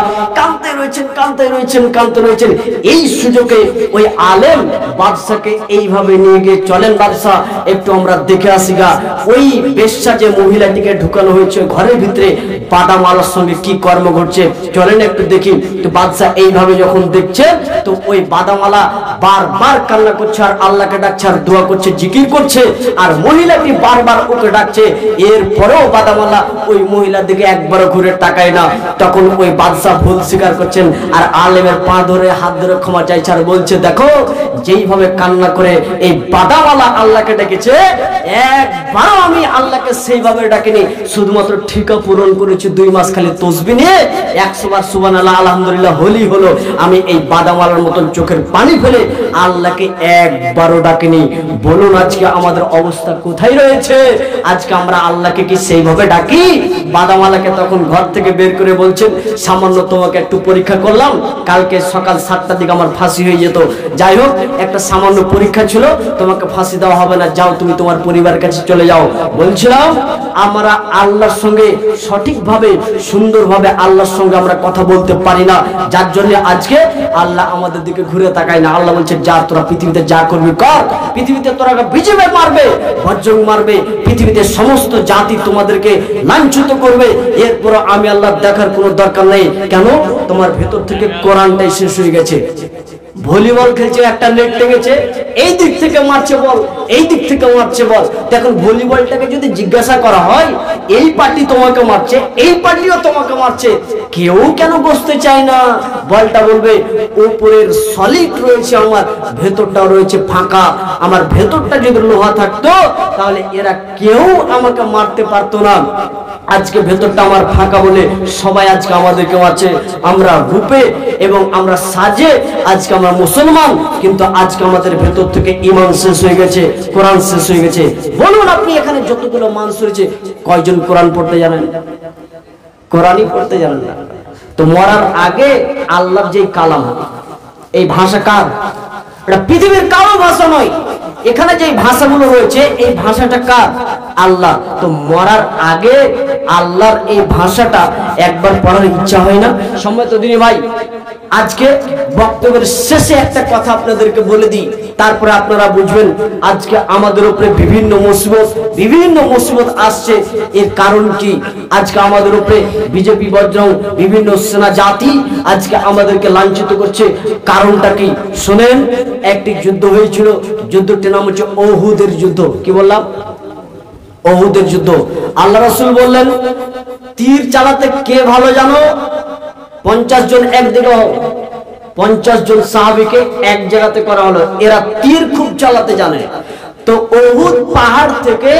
কাঁদতে রয়েছেন। এই সুযোগে ওই আলেম বাদশাকে এইভাবে নিয়ে গিয়ে, চলেন বাদশা একটু আমরা দেখে আসি গা, ওই বেশ্যা যে মহিলাটিকে ঢুকানো হয়েছে ঘরের ভিতরে, বাদামওয়ালার সঙ্গে কি কর্ম ঘটছে, চলেন একটু দেখি। তো বাদশা এইভাবে যখন দেখছে, তো ওই বাদামওয়ালা বারবার কান্না করছে আর আল্লাহকে ডাকছে আর দোয়া করছে, জিকির করছে, আর মহিলাটি বারবার ওকে ডাকছে। এরপরেও বাদামওয়ালা ওই মহিলার দিকে একবারও ঘুরে তাকায় না। তখন ওই বাদশা ভুল স্বীকার করছেন আর আলেমের পা ধরে হাত ধরে ক্ষমা চাইছে আর বলছে, দেখো যেইভাবে কান্না করে এই বাদামওয়ালা আল্লাহকে ডেকেছে, একবারও আমি আল্লাহকে সেইভাবে ডাকিনি, শুধুমাত্র ঠিকা পূরণ করেছি 2 মাস খালি তসবিহ নিয়ে 100 বার সুবহানাল্লাহ আলহামদুলিল্লাহ হলি হলো। আমি এই বাদামওয়ালার মতন চোখের পানি ফেলে আল্লাহকে একবারও ডাকিনি। বলুন আজকে আমাদের অবস্থা কোথায় রয়েছে? আজকে আমরা আল্লাহকে কি সেইভাবে ডাকি? বাদামওয়ালাকে তখন ঘর থেকে বের করে বলছেন, সামান্য তোমাকে একটু পরীক্ষা করলাম, কালকে সকাল 7টার দিকে আমার ফাঁসি হয়ে যেত, যাই হোক একটা সামান্য পরীক্ষা ছিল, তোমাকে ফাঁসি দেওয়া হবে না, যাও তুমি তোমার পরিবারের কাছে চলে যাও। বলছিলাম আমরা আল্লাহর সঙ্গে সঠিকভাবে সুন্দরভাবে আল্লাহর সঙ্গে আমরা কথা বলতে পারি না, যার জন্য আজকে আল্লাহ আমাদের দিকে ঘুরে তাকায় না। আল্লাহ বলছে, যা তোরা পৃথিবীতে যা করবি কর, পৃথিবীতে তোরা বিজেপি মারবে, বজ্রং মারবে, পৃথিবীতে সমস্ত জাতি তোমাদেরকে লাঞ্ছিত করবে, এরপর আমি আল্লাহ দেখার কোনো দরকার নেই। কেন? তোমার ভেতর থেকে কোরআনটাই শেষ হয়ে গেছে। ভলিবল খেলছে, একটা নেট টেঙেছে, এই দিক থেকে মারছে বল, এই দিক থেকে মারছে বল। দেখুন ভলিবলটাকে যদি জিজ্ঞাসা করা হয়, এই পার্টি তোমাকে মারছে, এই পার্টিও তোমাকে মারছে, কেউ কেন বসতে চায় না? বলটা বলবে উপরের সলিড রয়েছে, আমার ভেতরটাও রয়েছে ফাঁকা, আমার ভেতরটা যদি লোহা থাকতো তাহলে এরা কেউ আমাকে মারতে পারতো না। আজকে ভেতরটা আমার ফাঁকা বলে সবাই আজকে আমাদেরকে আছে আমরা রূপে এবং আমরা সাজে আজকে আমরা মুসলমান, কিন্তু আজকে আমাদের ভেতর থেকে ঈমান শেষ হয়ে গেছে, কোরআন শেষ হয়ে গেছে। বলুন আপনি এখানে যতগুলো মানুষ রয়েছে কয়জন কোরআন পড়তে জানেন? কোরআনই পড়তে জানেন না। তো মরার আগে আল্লাহর যে কালাম, এই ভাষা কার? এটা পৃথিবীর কারো ভাষা নয়। এখানে যে ভাষাগুলো রয়েছে এই ভাষাটা কার? আল্লাহ। তো মরার আগে আল্লাহর এই ভাষাটা একবার পড়ার ইচ্ছা হয় না? সম্মানিত দিনী ভাই, আজকে বক্তব্যের শেষে একটা কথা আপনাদেরকে বলে দিই, তারপরে আপনারা বুঝবেন আজকে আমাদের উপরে বিভিন্ন মুসিবত আসছে। এর কারণ কি? আজকে আমাদের উপরে বিজেপি বজরং বিভিন্ন সেনা জাতি আজকে আমাদেরকে লাঞ্ছিত করছে। কারণটা কি শুনেন। একটি যুদ্ধ হয়েছিল, যুদ্ধটির নাম হচ্ছে ওহুদের যুদ্ধ। কি বললাম? ওহুদের যুদ্ধ। আল্লাহ রাসূল বললেন তীর চালাতে কে ভালো জানো? 50 জন একদিকে, 50 জন সাহাবীকে এক জায়গাতে করা হলো, এরা তীর খুব চালাতে জানে। তো ওহুদ পাহাড় থেকে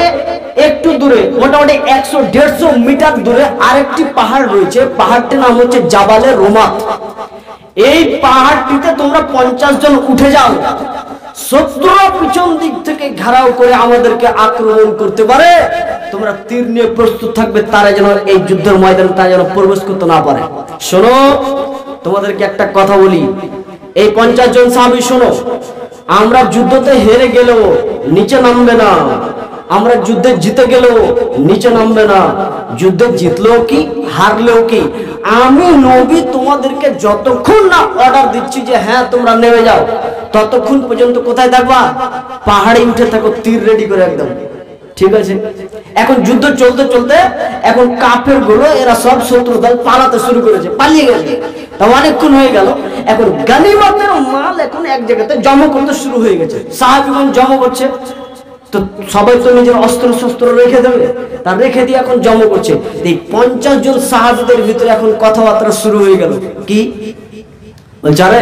একটু দূরে, মোটামুটি 100-150 মিটার দূরে আরেকটি পাহাড় রয়েছে। পাহাড়টির নাম হচ্ছে জাবালে রোমাত। এই পাহাড়টিতে তোমরা 50 জন উঠে যাও, শত্রুরা পিছন দিক থেকে ঘেরাও করে আমাদেরকে আক্রমণ করতে পারে, তোমরা তীর নিয়ে প্রস্তুত থাকবে, তারা যেন এই যুদ্ধের ময়দানে তারা যেন প্রবেশ করতে না পারে। শোনো, তোমাদেরকে একটা কথা বলি, এই 50 জন সাহাবী শোনো, আমরা যুদ্ধতে হেরে গেলেও নিচে নামবে না, আমরা যুদ্ধে জিতে গেলেও নিচে নামবে না। যুদ্ধে জিতলেও কি হারলেও কি, আমি নবী তোমাদেরকে যতক্ষণ না অর্ডার দিচ্ছি যে হ্যাঁ তোমরা নেমে যাও, ততক্ষণ পর্যন্ত কোথায় থাকবা? পাহাড়ে উঠে থাকো, তীর রেডি করে একদম। ঠিক আছে? এখন যুদ্ধ চলতে চলতে এখন কাফের গুলো এরা সব শত্রু দল পালাতে শুরু করেছে, পালিয়ে গেছে। তা অনেকক্ষণ হয়ে গেল, এখন গানিমতের মাল এখন এক জায়গাতে জমা করতে শুরু হয়ে গেছে। সাহাবীগণ জমা করছে, তো সবাই তো নিজের অস্ত্র শস্ত্র রেখে দেবে, তা রেখে দিয়ে এখন জমা করছে। এই 50 জন সাহাবীদের ভিতরে এখন কথাবার্তা শুরু হয়ে গেল। কি যারে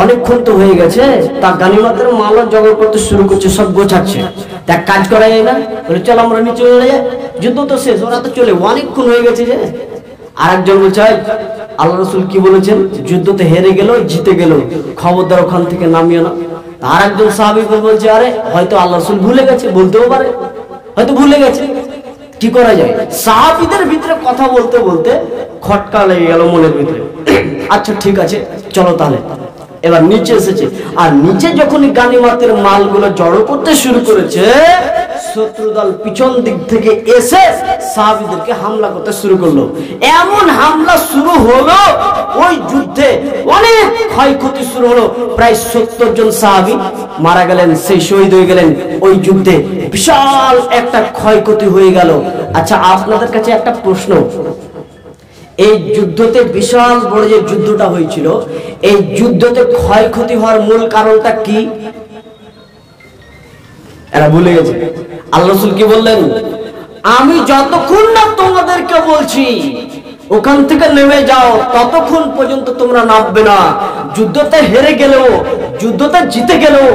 অনেকক্ষণ তো হয়ে গেছে, তা গানিমতের মাল জোগাড় করতে শুরু করছে, সব গোছাচ্ছে। তা কাজ করা যায় না, বলে চল আমরা নিচে চলে যাই, যুদ্ধ তো শেষ, ওরা তো চলে, অনেকক্ষণ হয়ে গেছে যে। আরেকজন বলছে আল্লাহ রাসূল কি বলেছেন, যুদ্ধতে হেরে গেল জিতে গেল, খবরদার ওখান থেকে নামিও না। আর একজন সাহাবী বলছে আরে হয়তো আল্লাহ রাসূল ভুলে গেছে, বলতেও পারে হয়তো ভুলে গেছে, কি করা যায়? সাহাবীদের ভিতরে কথা বলতে বলতে খটকা লেগে গেল মনের ভিতরে। আচ্ছা ঠিক আছে চলো তাহলে। এবার নিচে এসেছে, আর নিচে যখনই গানিমতের মালগুলো জড়ো করতে শুরু করেছে, শত্রু দল পিছন দিক থেকে এসে সাহাবীদেরকে হামলা করতে শুরু করলো। এমন হামলা শুরু হলো, ওই যুদ্ধে অনেক ক্ষয়ক্ষতি শুরু হলো। প্রায় 70 জন সাহাবী মারা গেলেন, সেই শহীদ হয়ে গেলেন। ওই যুদ্ধে বিশাল একটা ক্ষয়ক্ষতি হয়ে গেল। আচ্ছা আপনাদের কাছে একটা প্রশ্ন, এই যুদ্ধতে বিশাল বড় যে যুদ্ধটা হয়েছিল, এই যুদ্ধতে ক্ষয়ক্ষতি হওয়ার মূল কারণটা কি? এরা ভুলে গেছে। আল্লাহ রাসূল কি বললেন, আমি যতক্ষণ না তোমাদেরকে বলছি ওখান থেকে নেমে যাও, ততক্ষণ পর্যন্ত তোমরা নামবে না। যুদ্ধতে হেরে গেলেও, যুদ্ধতে জিতে গেলেও,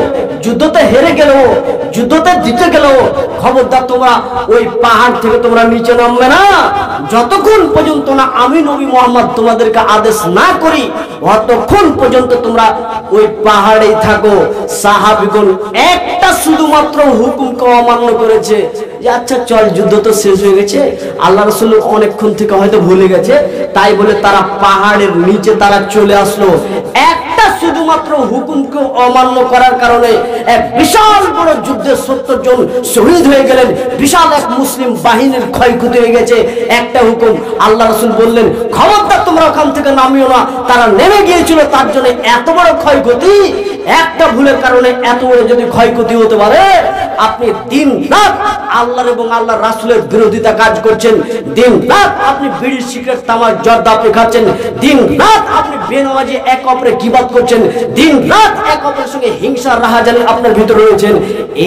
যুদ্ধতে হেরে গেলেও, যুদ্ধতে জিতে গেলেও খবরদার তোমরা ওই পাহাড় থেকে তোমরা নিচে নামবে না, যতক্ষণ পর্যন্ত না আমি নবী মুহাম্মদ তোমাদেরকে আদেশ না করি, ততক্ষণ পর্যন্ত তোমরা ওই পাহাড়েই থাকো। সাহাবীগণ একটা শুধুমাত্র হুকুমকে অমান্য করেছে, যে আচ্ছা চল যুদ্ধ তো শেষ হয়ে গেছে, আল্লাহ রাসূল অনেকক্ষণ থেকে হয়তো ভুলে গেছে, তাই বলে তারা পাহাড়ের নিচে তারা চলে আসলো। একটা শুধুমাত্র হুকুমকে অমান্য করার কারণে এক বিশাল বড় যুদ্ধে 70 জন শহীদ হয়ে গেলেন, বিশাল এক মুসলিম বাহিনীর ক্ষয়ক্ষতি হয়ে গেছে। একটা হুকুম, আল্লাহ রাসূল বললেন খবরদার তোমরা ওখান থেকে নামিও না। তারা নেমে গিয়েছিল, তার জন্য এত বড় ক্ষয়ক্ষতি। একটা ভুলের কারণে এত বড় যদি ক্ষয়ক্ষতি হতে পারে, আপনি দিন রাত আল্লাহর এবং আল্লাহর রাসূলের বিরোধিতা কাজ করছেন, দিন রাত আপনি বিড়ি সিগারেট তামাক জর্দা আপনি খাচ্ছেন, দিন রাত আপনি বেনামাজি এক অপরের গীবত করছেন, দিন রাত এক অপরের সঙ্গে হিংসা রাহাজানি আপনার ভিতরে রয়েছেন।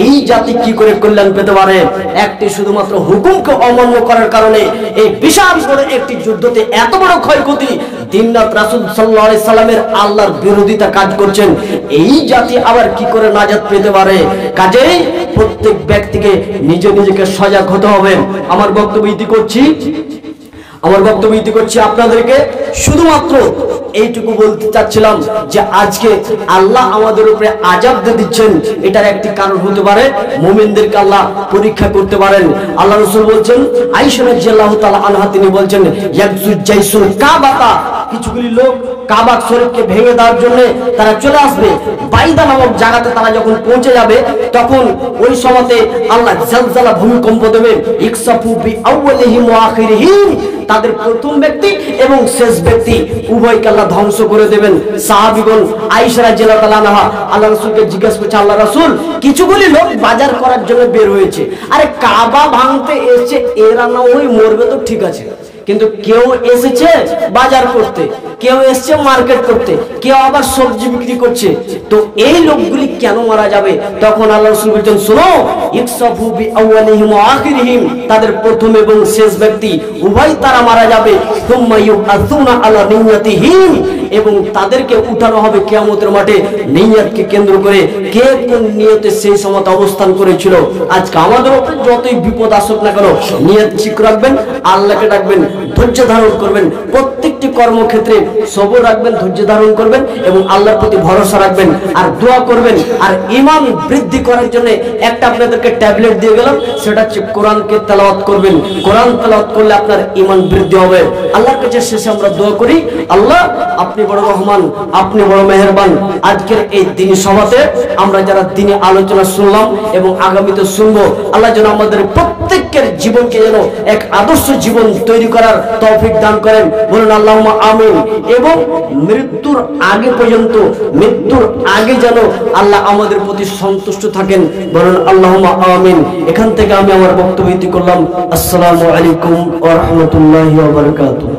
এই জাতি কি করে কল্যাণ পেতে পারে? একটি শুধুমাত্র হুকুমকে অমান্য করার কারণে এই বিশাল বড় একটি যুদ্ধতে এত বড় ক্ষয়ক্ষতি। দিন রাত রাসূল সাল্লাল্লাহু আলাইহি সাল্লামের আল্লাহর বিরোধিতা কাজ করছেন, এই জাতি আবার কি করে নাজাত পেতে পারে? কাজেই প্রত্যেক ব্যক্তিকে নিজে নিজেকে সজাগ হতে হবে। আমার বক্তব্য ইতি করছি। আমার বক্তব্য ইতি করছি আপনাদেরকে, শুধুমাত্র এইটুকু বলতে চাচ্ছিলাম যে আজকে আল্লাহ আমাদের উপরে আযাব দিয়ে দিচ্ছেন, এটার একটি কারণ হতে পারে মুমিনদেরকে আল্লাহ পরীক্ষা করতে পারেন। আল্লাহ রাসূল বলছেন, আয়েশা রাদিয়াল্লাহু তাআলা আনহা তিনি বলছেন, ইয়াকজুজ জাইসুল কাবাতা, কিছুগুলি লোক কাবা শরীফকে ভেঙে দেওয়ার জন্য তারা চলে আসবে। বাইদা নামক জায়গাতে তারা যখন পৌঁছে যাবে তখন ওই সময়তে আল্লাহ জালজালা ভূমিকম্প দেবেন। ইকসাফু বিআউয়ালিহিম ওয়া আখিরিহিম, তাদের প্রথম ব্যক্তি এবং শেষ ব্যক্তি উভয়কে আল্লাহ ধ্বংস করে দেবেন। সাহাবীগণ আয়েশা রাদিয়াল্লাহু তাআলা আনহা আল্লাহ রাসূলকে জিজ্ঞাসা করছে, আল্লাহ রাসূল, কিছুগুলি লোক বাজার করার জন্য বের হয়েছে, আরে কাবা ভাঙতে এসেছে, এরা না ওই মরবে তো ঠিক আছে, কিন্তু কেউ এসেছে বাজার করতে, কেউ এসেছে মার্কেট করতে, কেউ আবার সবজি বিক্রি করছে, তো এই লোকগুলি কেন মারা যাবে? তখন আল্লাহ রাসূল বলেন, শোনো, ইকসাফু বিআউয়ালিহিম ওয়া আখিরিহিম, তাদের প্রথম এবং শেষ ব্যক্তি উভয় তারা মারা যাবে। সুম্মা ইউআযুনা আলা নিয়াতিহিম, এবং তাদেরকে উঠানো হবে কিয়ামতের মাঠে নিয়তকে কেন্দ্র করে, কে কোন নিয়তে সেই সময় অবস্থান করেছিল। আজকে আমাদের উপরে যতই বিপদ আসুক না কেন, নিয়ত ঠিক রাখবেন, আল্লাহকে ডাকবেন, ধৈর্য ধারণ করবেন, প্রত্যেকটি কর্মক্ষেত্রে সবর রাখবেন, ধৈর্য ধারণ করবেন এবং আল্লাহর প্রতি ভরসা রাখবেন আর দোয়া করবেন। আর ঈমান বৃদ্ধি করার জন্য একটা আপনাদেরকে ট্যাবলেট দিয়ে গেলাম, সেটা হচ্ছে কোরআনকে তেলাওয়াত করবেন। কোরআন তেলাওয়াত করলে আপনার ঈমান বৃদ্ধি হবে। আল্লাহর কাছে শেষে আমরা দোয়া করি, আল্লাহ আপনি বড় রহমান, আপনি বড় মেহেরবান। আজকের এই দিনী সভাতে আমরা যারা দিনী আলোচনা শুনলাম এবং আগামীতে শুনবো, আল্লাহ যেন আমাদের প্রত্যেকের জীবনকে যেন এক আদর্শ জীবন তৈরি করার তৌফিক দান করেন, বলুন আল্লাহুম্মা আমিন। এবং মৃত্যুর আগে পর্যন্ত, মৃত্যুর আগে যেন আল্লাহ আমাদের প্রতি সন্তুষ্ট থাকেন, বলুন আল্লাহুম্মা আমিন। এখান থেকে আমি আমার বক্তব্য ইতি করলাম। আসসালামু আলাইকুম ওয়া রাহমাতুল্লাহি ওয়া বারাকাতুহু।